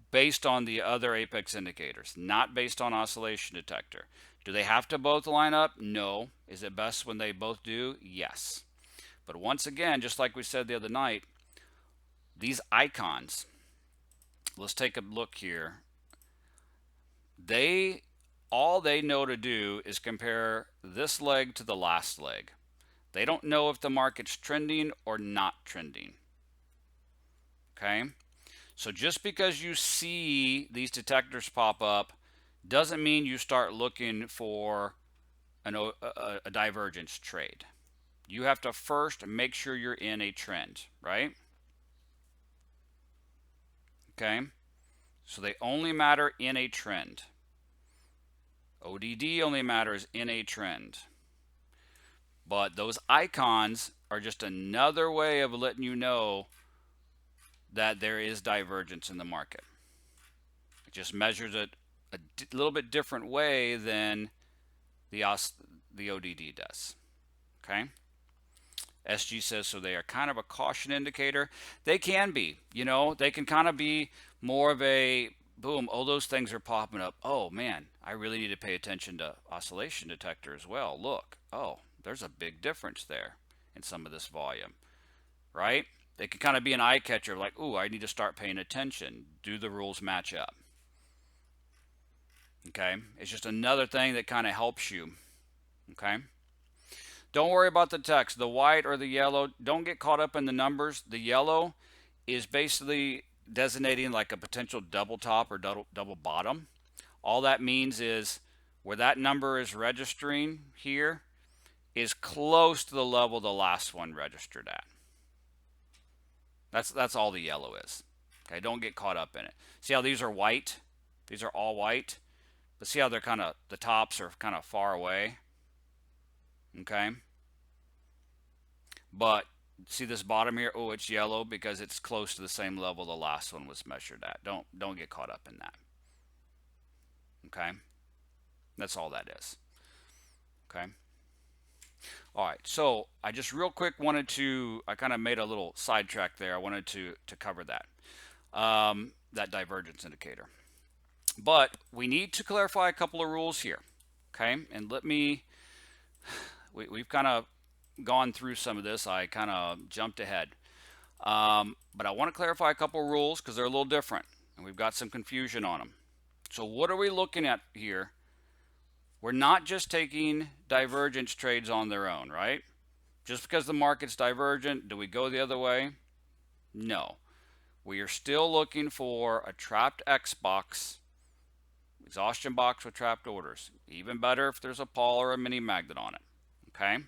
S1: Based on the other apex indicators, not based on oscillation detector. Do they have to both line up? No. Is it best when they both do? Yes. But once again, just like we said the other night, these icons, let's take a look here. All they know to do is compare this leg to the last leg. They don't know if the market's trending or not trending. Okay? So just because you see these detectors pop up doesn't mean you start looking for a divergence trade. You have to first make sure you're in a trend, right? Okay? So they only matter in a trend. ODD only matters in a trend. But those icons are just another way of letting you know that there is divergence in the market. It just measures it a little bit different way than the ODD does. Okay? SG says, so they are kind of a caution indicator. They can be, they can kind of be more of a boom, oh, those things are popping up. Oh man, I really need to pay attention to oscillation detector as well. Look, oh, there's a big difference there in some of this volume, right? They can kind of be an eye catcher, like, ooh, I need to start paying attention. Do the rules match up? Okay, it's just another thing that kind of helps you. Okay. Don't worry about the text, the white or the yellow. Don't get caught up in the numbers. The yellow is basically designating like a potential double top or double bottom. All that means is where that number is registering here is close to the level the last one registered at. That's all the yellow is. Okay, don't get caught up in it. See how these are white? These are all white. But see how they're kind of, the tops are kind of far away. Okay. But see this bottom here? Oh, it's yellow because it's close to the same level the last one was measured at. Don't get caught up in that. Okay. That's all that is. Okay. All right. So I just real quick I kind of made a little sidetrack there. I wanted to cover that, that divergence indicator. But we need to clarify a couple of rules here. Okay. And we've kind of gone through some of this. I kind of jumped ahead. But I want to clarify a couple of rules because they're a little different and we've got some confusion on them. So what are we looking at here We're not just taking divergence trades on their own, right? Just because the market's divergent, do we go the other way? No. We are still looking for a trapped X box, exhaustion box with trapped orders. Even better if there's a Paul or a mini magnet on it. Okay.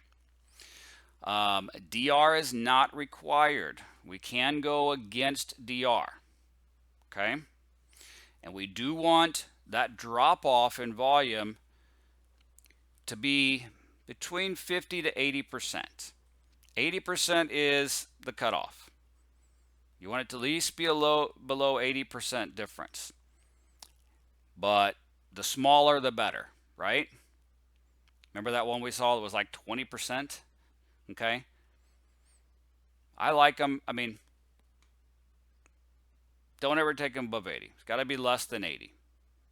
S1: DR is not required. We can go against DR. Okay. And we do want that drop off in volume to be between 50 to 80%. 80% is the cutoff. You want it to at least be below 80% difference. But the smaller the better, right? Remember that one we saw that was like 20%? Okay. I like them. I mean, don't ever take them above 80. It's got to be less than 80,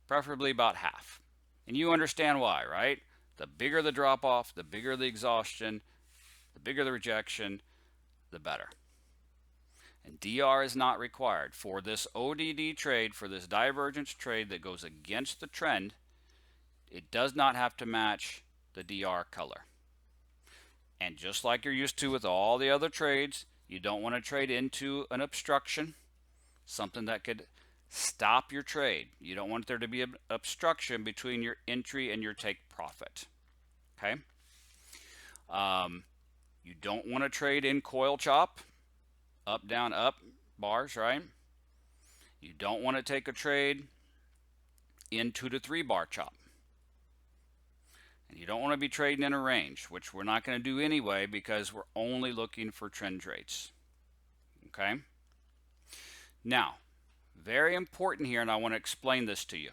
S1: preferably about half. And you understand why, right? The bigger the drop off, the bigger the exhaustion, the bigger the rejection, the better. And DR is not required. For this ODD trade, for this divergence trade that goes against the trend, it does not have to match the DR color. And just like you're used to with all the other trades, you don't want to trade into an obstruction, something that could stop your trade. You don't want there to be an obstruction between your entry and your take profit. Okay? You don't want to trade in coil chop, up, down, up bars, right? You don't want to take a trade in 2 to 3 bar chop. And you don't want to be trading in a range, which we're not going to do anyway because we're only looking for trend trades. Okay? Now, very important here, and I want to explain this to you.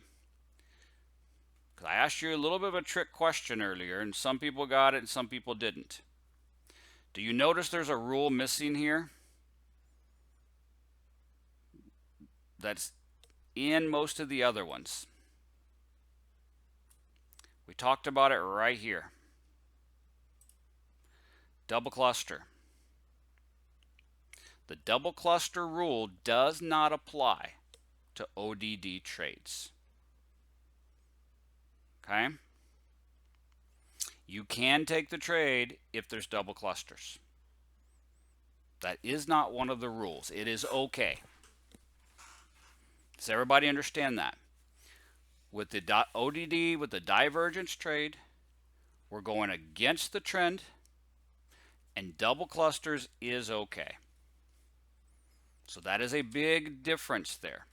S1: Because I asked you a little bit of a trick question earlier, and some people got it and some people didn't. Do you notice there's a rule missing here? That's in most of the other ones. We talked about it right here. Double cluster. The double cluster rule does not apply to ODD trades. Okay? You can take the trade if there's double clusters. That is not one of the rules. It is okay. Does everybody understand that? With the ODD, with the divergence trade, we're going against the trend, and double clusters is okay. So that is a big difference there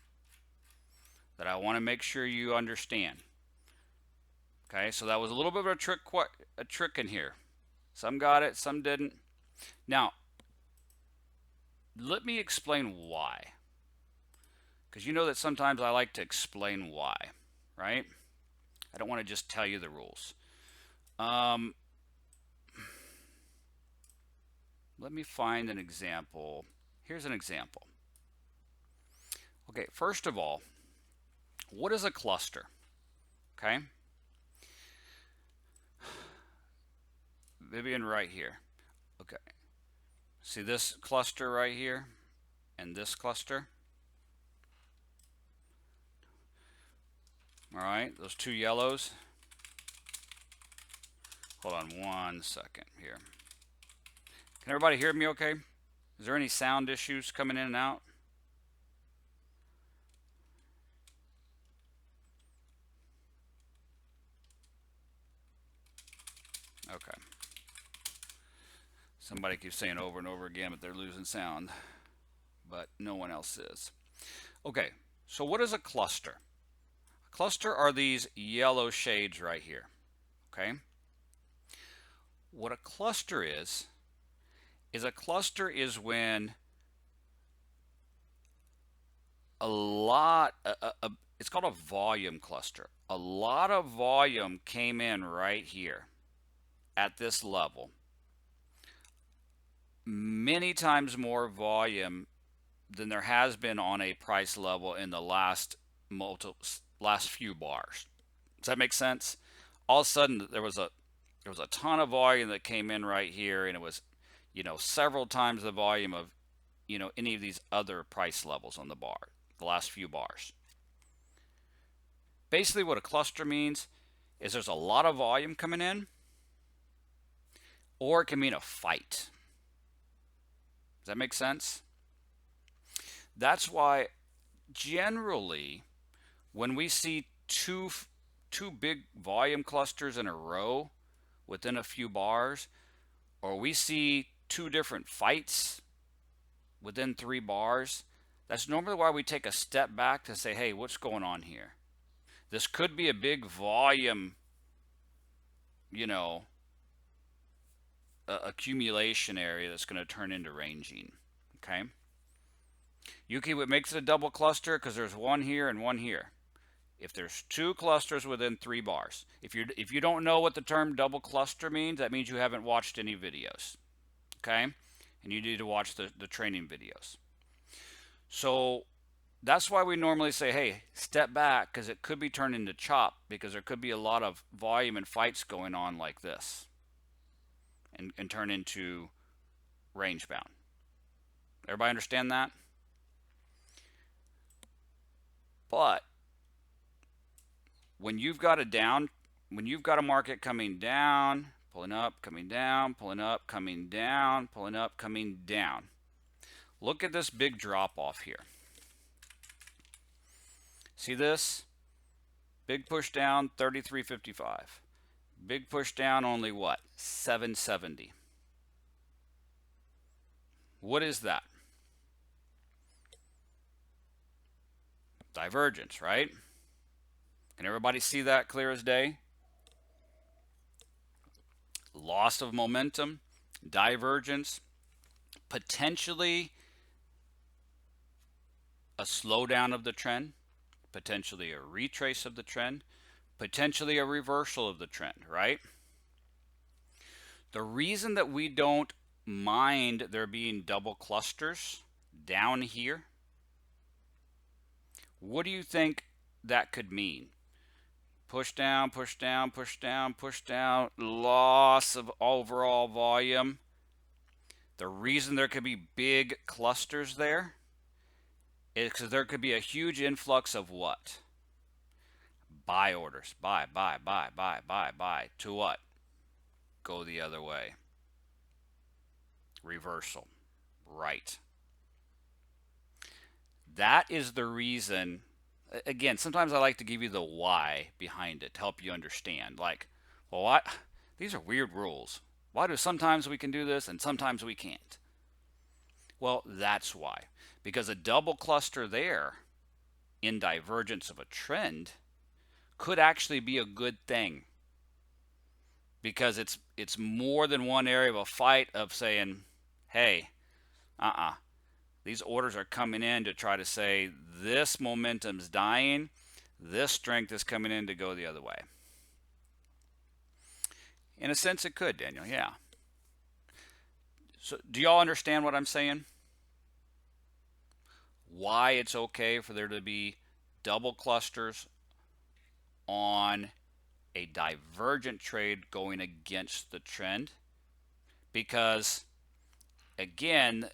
S1: that I want to make sure you understand. Okay, so that was a little bit of a trick in here. Some got it, some didn't. Now, let me explain why. Because you know that sometimes I like to explain why, right? I don't want to just tell you the rules. Let me find an example. Here's an example. Okay, first of all, what is a cluster? Okay. Vivian, right here. Okay. See this cluster right here and this cluster? All right, those two yellows. Hold on one second here. Can everybody hear me okay? Is there any sound issues coming in and out? Okay. Somebody keeps saying over and over again that they're losing sound, but no one else is. Okay, so what is a cluster? A cluster are these yellow shades right here. Okay. What a cluster is a cluster is when a lot, it's called a volume cluster. A lot of volume came in right here at this level. Many times more volume than there has been on a price level in the last few bars. Does that make sense? All of a sudden there was a ton of volume that came in right here, and it was, several times the volume of, any of these other price levels on the last few bars. Basically what a cluster means is there's a lot of volume coming in, or it can mean a fight. Does that make sense? That's why generally when we see two big volume clusters in a row within a few bars, or we see two different fights within 3 bars, that's normally why we take a step back to say, hey, what's going on here? This could be a big volume, accumulation area that's going to turn into ranging. Okay. Yuki, what makes it a double cluster? Because there's one here and one here. If there's 2 clusters within 3 bars, if you don't know what the term double cluster means, that means you haven't watched any videos. Okay, and you need to watch the training videos. So that's why we normally say, hey, step back, because it could be turned into chop, because there could be a lot of volume and fights going on like this, and turn into range bound. Everybody understand that? But when you've got a market coming down, pulling up, coming down, pulling up, coming down, pulling up, coming down, look at this big drop off here. See this? Big push down, 33.55. Big push down, only what? 7.70. What is that? Divergence, right? Can everybody see that clear as day? Loss of momentum, divergence, potentially a slowdown of the trend, potentially a retrace of the trend, potentially a reversal of the trend, right? The reason that we don't mind there being double clusters down here, what do you think that could mean? Push down, push down, push down, push down, loss of overall volume. The reason there could be big clusters there is because there could be a huge influx of what? Buy orders. Buy, buy, buy, buy, buy, buy. To what? Go the other way. Reversal. Right. That is the reason. Again, sometimes I like to give you the why behind it to help you understand. Like, well, these are weird rules. Why do sometimes we can do this and sometimes we can't? Well, that's why. Because a double cluster there in divergence of a trend could actually be a good thing. Because it's more than one area of a fight of saying, hey, these orders are coming in to try to say this momentum's dying, this strength is coming in to go the other way. In a sense, it could, Daniel, yeah. So do y'all understand what I'm saying? Why it's okay for there to be double clusters on a divergent trade going against the trend? Because again,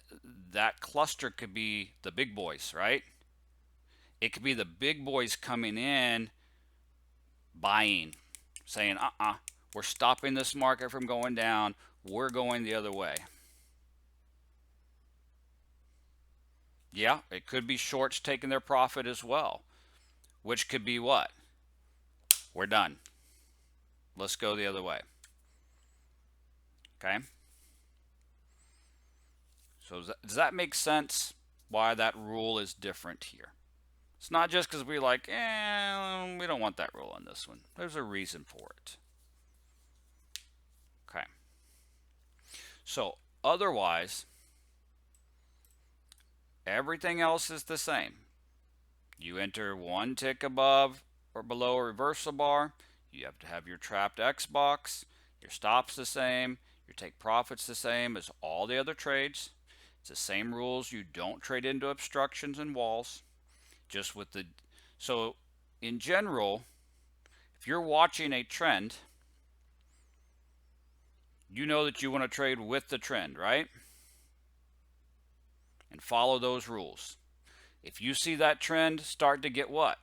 S1: that cluster could be the big boys, right? It could be the big boys coming in, buying, saying, we're stopping this market from going down. We're going the other way. Yeah, it could be shorts taking their profit as well, which could be what? We're done. Let's go the other way. Okay? So does that make sense why that rule is different here? It's not just because we're like, we don't want that rule on this one. There's a reason for it. Okay. So otherwise, everything else is the same. You enter one tick above or below a reversal bar. You have to have your trapped X box. Your stop's the same. Your take profit's the same as all the other trades. It's the same rules. You don't trade into obstructions and walls. Just with the, so in general, if you're watching a trend, you know that you want to trade with the trend, right? And follow those rules. If you see that trend start to get what?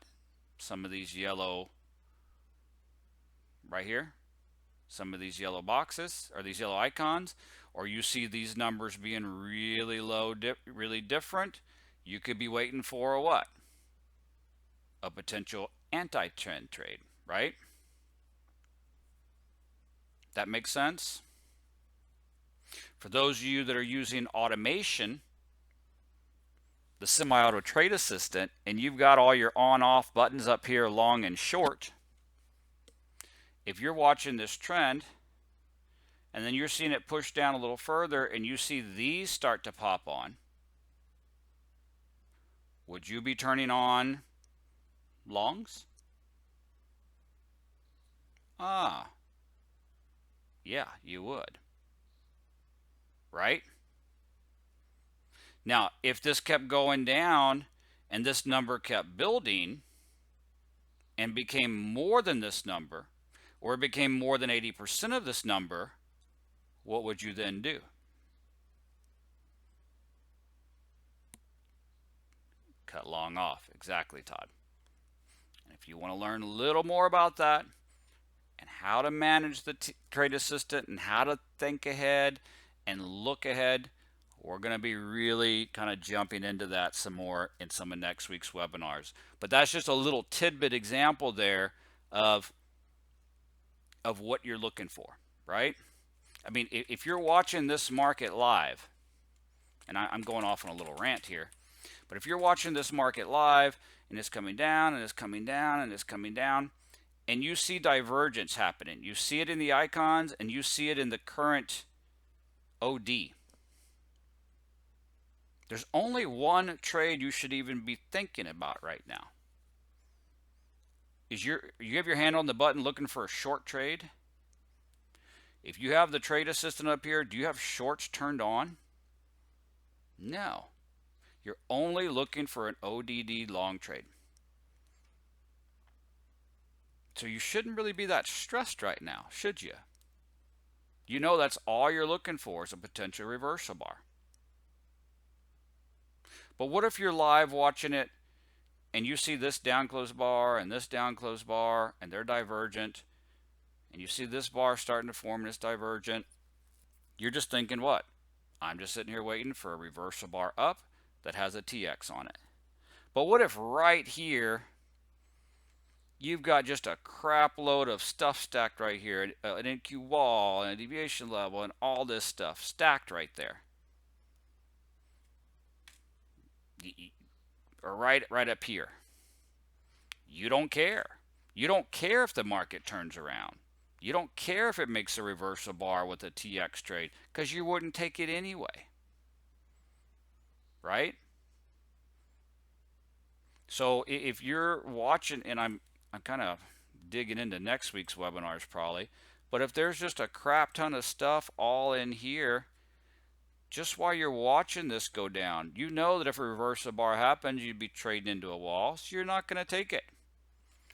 S1: Some of these yellow right here, some of these yellow boxes or these yellow icons, or you see these numbers being really low, really different, you could be waiting for a what? A potential anti-trend trade, right? That makes sense? For those of you that are using automation, the semi-auto trade assistant, and you've got all your on-off buttons up here long and short, if you're watching this trend and then you're seeing it push down a little further and you see these start to pop on, would you be turning on longs? Ah, yeah, you would, right? Now, if this kept going down and this number kept building and became more than this number, or it became more than 80% of this number, what would you then do? Cut long off. Exactly, Todd. And if you want to learn a little more about that and how to manage the trade assistant and how to think ahead and look ahead, we're going to be really kind of jumping into that some more in some of next week's webinars. But that's just a little tidbit example there of what you're looking for, right? I mean, if you're watching this market live, and I'm going off on a little rant here, but if you're watching this market live and it's coming down and it's coming down and it's coming down, and you see divergence happening, you see it in the icons and you see it in the current OD, there's only one trade you should even be thinking about right now. You have your hand on the button looking for a short trade? If you have the trade assistant up here, do you have shorts turned on? No. You're only looking for an ODD long trade. So you shouldn't really be that stressed right now, should you? You know that's all you're looking for is a potential reversal bar. But what if you're live watching it and you see this down close bar and this down close bar and they're divergent, and you see this bar starting to form and it's divergent? You're just thinking what? I'm just sitting here waiting for a reversal bar up that has a TX on it. But what if right here you've got just a crap load of stuff stacked right here, an NQ wall and a deviation level and all this stuff stacked right there, or right up here? You don't care. You don't care if the market turns around. You don't care if it makes a reversal bar with a TX trade because you wouldn't take it anyway, right? So if you're watching, and I'm kind of digging into next week's webinars probably, but if there's just a crap ton of stuff all in here, just while you're watching this go down, you know that if a reversal bar happens, you'd be trading into a wall, so you're not going to take it.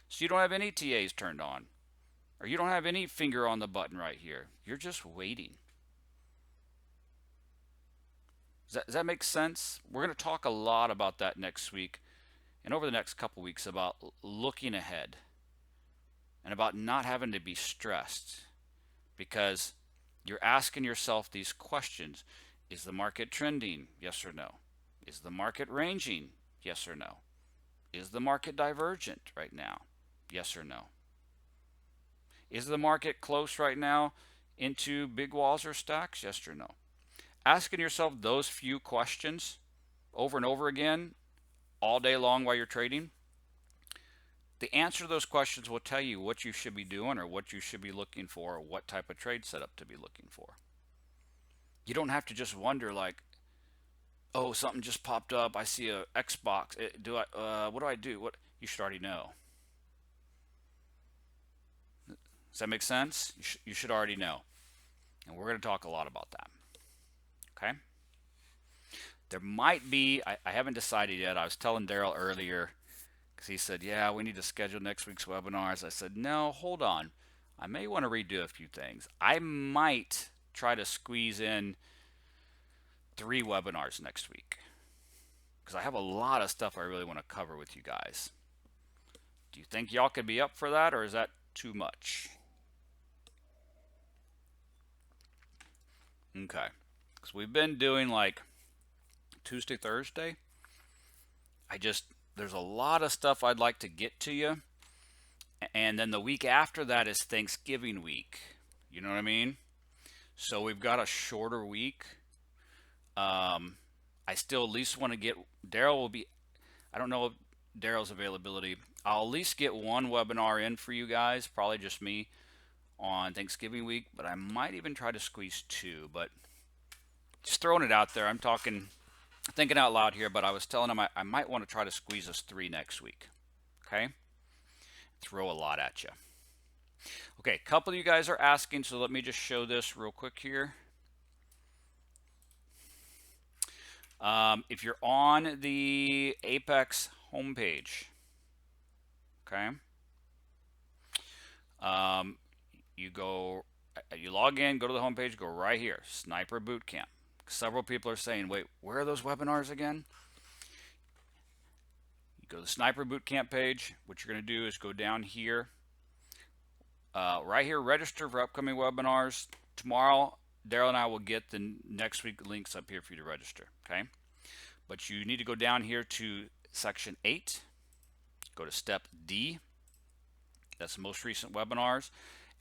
S1: So you don't have any TAs turned on, or you don't have any finger on the button right here. You're just waiting. Does that make sense? We're going to talk a lot about that next week and over the next couple weeks about looking ahead and about not having to be stressed, because you're asking yourself these questions. Is the market trending? Yes or no? Is the market ranging? Yes or no? Is the market divergent right now? Yes or no? Is the market close right now into big walls or stacks? Yes or no? Asking yourself those few questions over and over again all day long while you're trading, the answer to those questions will tell you what you should be doing or what you should be looking for or what type of trade setup to be looking for. You don't have to just wonder like, oh, something just popped up. I see a X box. What do I do? What? You should already know. Does that make sense? You should already know. And we're going to talk a lot about that. Okay? There might be, I haven't decided yet. I was telling Daryl earlier, because he said, yeah, we need to schedule next week's webinars. I said, no, hold on. I may want to redo a few things. I might try to squeeze in 3 webinars next week, because I have a lot of stuff I really want to cover with you guys. Do you think y'all could be up for that, or is that too much? Okay. Because we've been doing like Tuesday, Thursday. There's a lot of stuff I'd like to get to you. And then the week after that is Thanksgiving week. You know what I mean? So we've got a shorter week. I still at least want to get, Daryl will be, I don't know Daryl's availability. I'll at least get one webinar in for you guys, probably just me on Thanksgiving week, but I might even try to squeeze two. But just throwing it out there, I'm thinking out loud here, but I was telling him I might want to try to squeeze us three next week. Okay? Throw a lot at you. Okay, a couple of you guys are asking, so let me just show this real quick here. If you're on the Apex homepage, okay, you log in, go to the homepage, go right here, Sniper Bootcamp. Several people are saying, wait, where are those webinars again? You go to the Sniper Bootcamp page. What you're going to do is go down here, right here, register for upcoming webinars. Tomorrow, Daryl and I will get the next week links up here for you to register, okay? But you need to go down here to section 8, go to step D, that's the most recent webinars,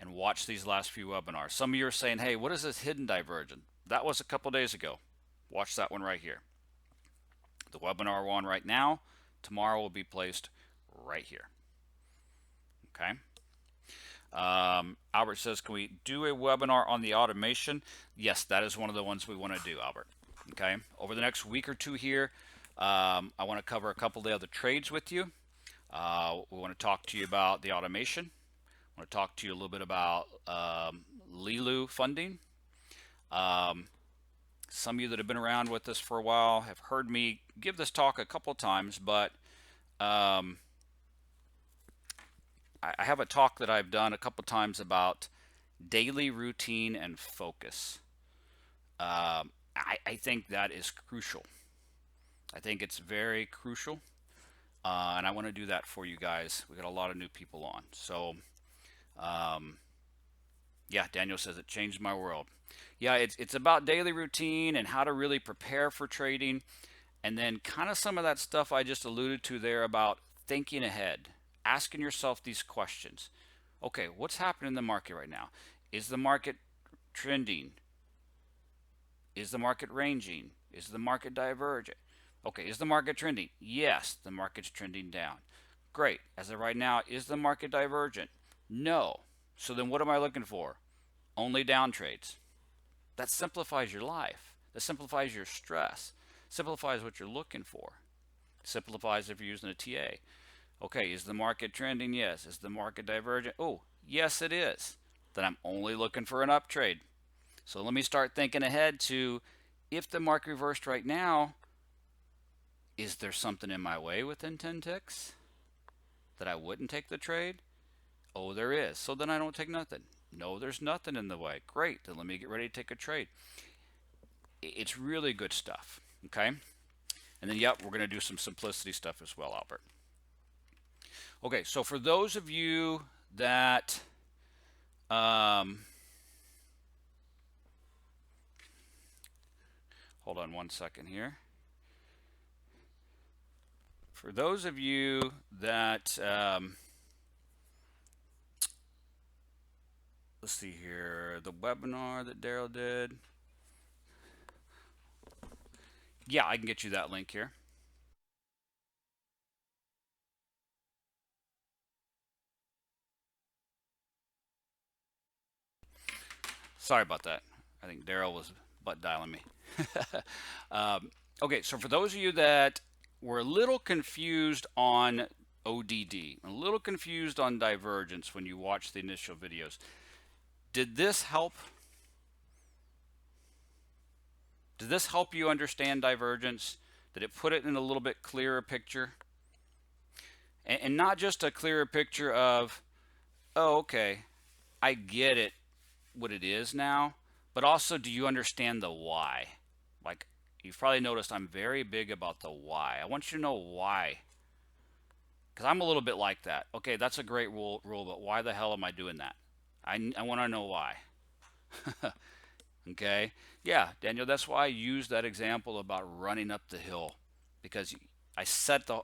S1: and watch these last few webinars. Some of you are saying, hey, what is this hidden divergent? That was a couple days ago. Watch that one right here. The webinar we're on right now, tomorrow will be placed right here. Okay. Albert says, can we do a webinar on the automation? Yes, that is one of the ones we want to do, Albert. Okay. Over the next week or two here, I want to cover a couple of the other trades with you. We want to talk to you about the automation. I want to talk to you a little bit about LILU funding. Some of you that have been around with us for a while have heard me give this talk a couple of times, but I have a talk that I've done a couple of times about daily routine and focus. I think that is crucial. I think it's very crucial, and I want to do that for you guys. We got a lot of new people on, so yeah, Daniel says it changed my world. Yeah, it's about daily routine and how to really prepare for trading, and then kind of some of that stuff I just alluded to there about thinking ahead, asking yourself these questions. Okay, what's happening in the market right now? Is the market trending? Is the market ranging? Is the market divergent? Okay, is the market trending? Yes, the market's trending down. Great. As of right now, is the market divergent? No. So then what am I looking for? Only down trades. That simplifies your life. That simplifies your stress. Simplifies what you're looking for. Simplifies if you're using a TA. Okay, is the market trending? Yes. Is the market divergent? Oh, yes it is. Then I'm only looking for an up trade. So let me start thinking ahead to, if the market reversed right now, is there something in my way within 10 ticks that I wouldn't take the trade? Oh, there is. So then I don't take nothing. No, there's nothing in the way. Great. Then let me get ready to take a trade. It's really good stuff. Okay. And then, yep, we're going to do some simplicity stuff as well, Albert. Okay. So for those of you that, hold on one second here. For those of you that, let's see here, the webinar that Daryl did. Yeah, I can get you that link here. Sorry about that. I think Daryl was butt dialing me. Okay, so for those of you that were a little confused on ODD, a little confused on divergence when you watched the initial videos, did this help? Did this help you understand divergence? Did it put it in a little bit clearer picture? And not just a clearer picture of, oh, okay, I get it, what it is now, but also, do you understand the why? Like, you've probably noticed I'm very big about the why. I want you to know why. Because I'm a little bit like that. Okay, that's a great rule, but why the hell am I doing that? I want to know why. Okay. Yeah, Daniel, that's why I use that example about running up the hill, because I set the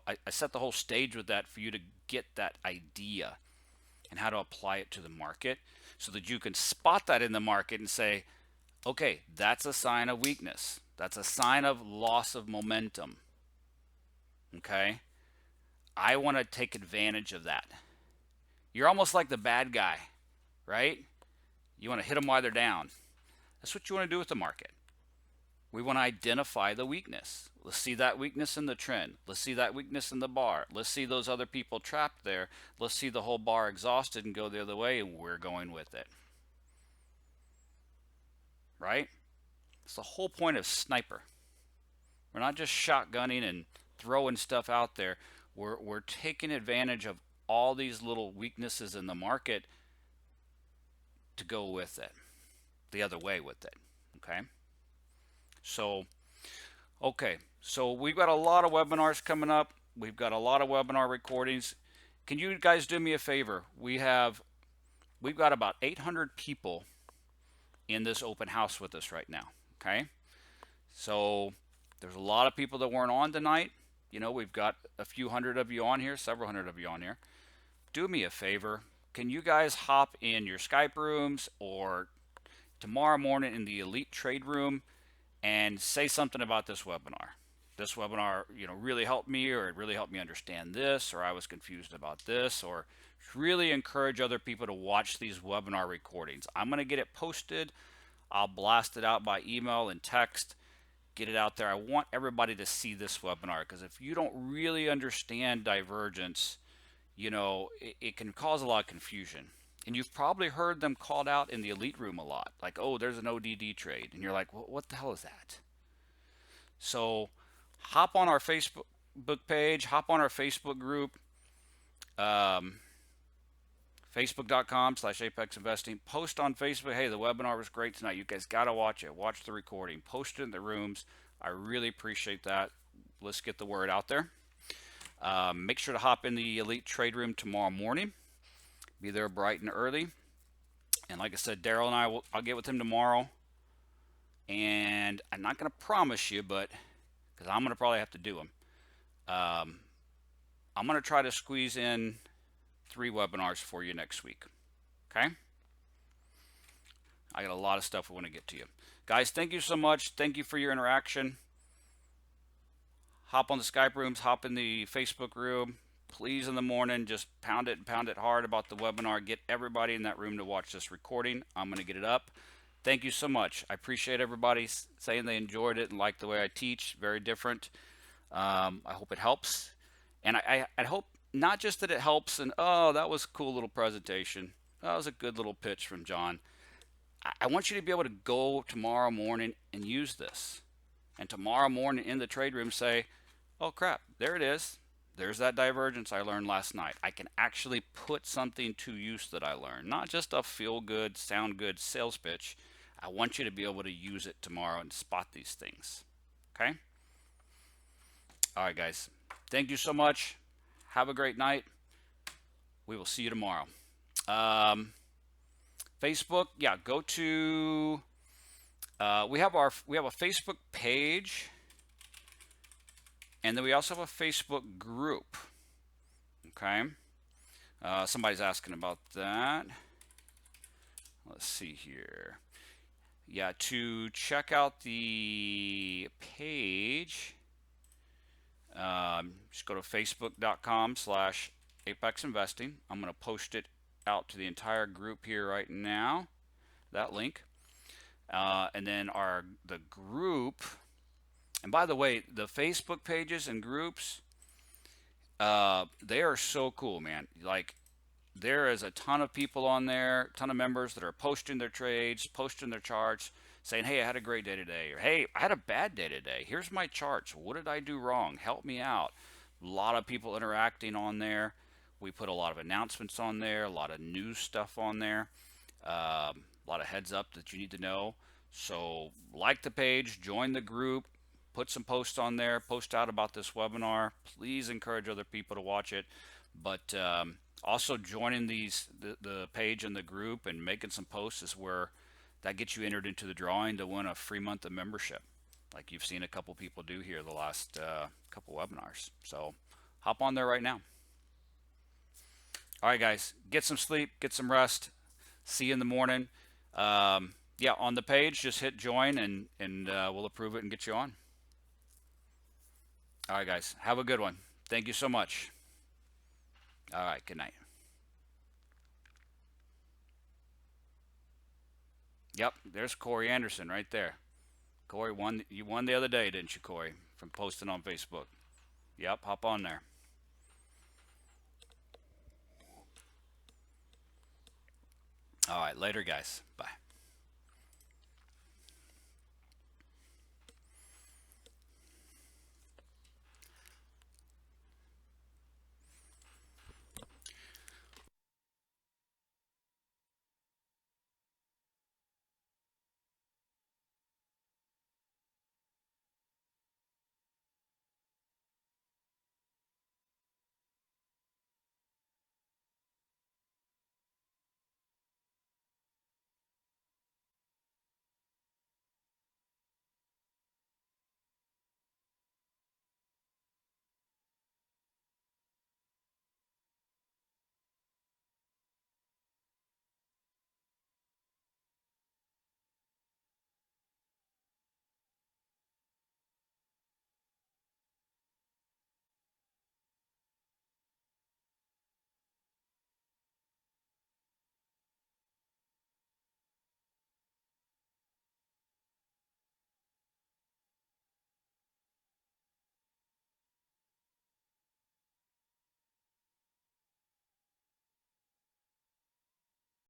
S1: whole stage with that for you to get that idea and how to apply it to the market so that you can spot that in the market and say, okay, that's a sign of weakness. That's a sign of loss of momentum. Okay. I want to take advantage of that. You're almost like the bad guy, right? You want to hit them while they're down. That's what you want to do with the market. We want to identify the weakness. Let's see that weakness in the trend. Let's see that weakness in the bar. Let's see those other people trapped there. Let's see the whole bar exhausted and go the other way, and we're going with it. Right? It's the whole point of sniper. We're not just shotgunning and throwing stuff out there. We're taking advantage of all these little weaknesses in the market to go with it, the other way with it. Okay? So, so we've got a lot of webinars coming up. We've got a lot of webinar recordings. Can you guys do me a favor? We've got about 800 people in this open house with us right now. Okay, so there's a lot of people that weren't on tonight. You know, we've got a few hundred of you on here, several hundred of you on here. Do me a favor. Can you guys hop in your Skype rooms or tomorrow morning in the Elite Trade Room and say something about this webinar? This webinar, really helped me, or it really helped me understand this, or I was confused about this, or really encourage other people to watch these webinar recordings. I'm going to get it posted. I'll blast it out by email and text, get it out there. I want everybody to see this webinar, because if you don't really understand divergence, it can cause a lot of confusion. And you've probably heard them called out in the Elite Room a lot, like, oh, there's an ODD trade. And you're like, well, what the hell is that? So hop on our Facebook page, hop on our Facebook group, facebook.com/Apex Investing. Post on Facebook, hey, the webinar was great tonight. You guys got to watch it. Watch the recording. Post it in the rooms. I really appreciate that. Let's get the word out there. Make sure to hop in the Elite Trade Room tomorrow morning. Be there bright and early. And like I said, Daryl and I'll get with him tomorrow. And I'm not going to promise you, but because I'm going to probably have to do them. I'm going to try to squeeze in 3 webinars for you next week. Okay? I got a lot of stuff I want to get to you. Guys, thank you so much. Thank you for your interaction. Hop on the Skype rooms, hop in the Facebook room. Please, in the morning, just pound it hard about the webinar. Get everybody in that room to watch this recording. I'm going to get it up. Thank you so much. I appreciate everybody saying they enjoyed it and liked the way I teach. Very different. I hope it helps. And I hope not just that it helps and, oh, that was a cool little presentation. That was a good little pitch from John. I want you to be able to go tomorrow morning and use this. And tomorrow morning in the trade room say, oh crap, there it is. There's that divergence I learned last night. I can actually put something to use that I learned. Not just a feel good, sound good sales pitch. I want you to be able to use it tomorrow and spot these things. Okay? All right, guys. Thank you so much. Have a great night. We will see you tomorrow. Facebook, yeah, go to we have a Facebook page, and then we also have a Facebook group. Okay, somebody's asking about that. Let's see here. Yeah, to check out the page, just go to facebook.com/Apex Investing. I'm going to post it out to the entire group here right now, that link. And then the group, and by the way, the Facebook pages and groups, they are so cool, man. Like, there is a ton of people on there, a ton of members that are posting their trades, posting their charts, saying, hey, I had a great day today, or hey, I had a bad day today. Here's my charts. What did I do wrong? Help me out. A lot of people interacting on there. We put a lot of announcements on there, a lot of news stuff on there, a lot of heads up that you need to know. So like the page, join the group, put some posts on there, post out about this webinar. Please encourage other people to watch it. But also joining the page and the group and making some posts is where that gets you entered into the drawing to win a free month of membership, like you've seen a couple people do here the last couple webinars. So hop on there right now. All right, guys, get some sleep, get some rest. See you in the morning. Yeah, on the page, just hit join and we'll approve it and get you on. All right, guys, have a good one. Thank you so much. All right, good night. Yep, there's Corey Anderson right there. Corey won. You won the other day, didn't you, Corey? From posting on Facebook. Yep, hop on there. All right, later, guys. Bye.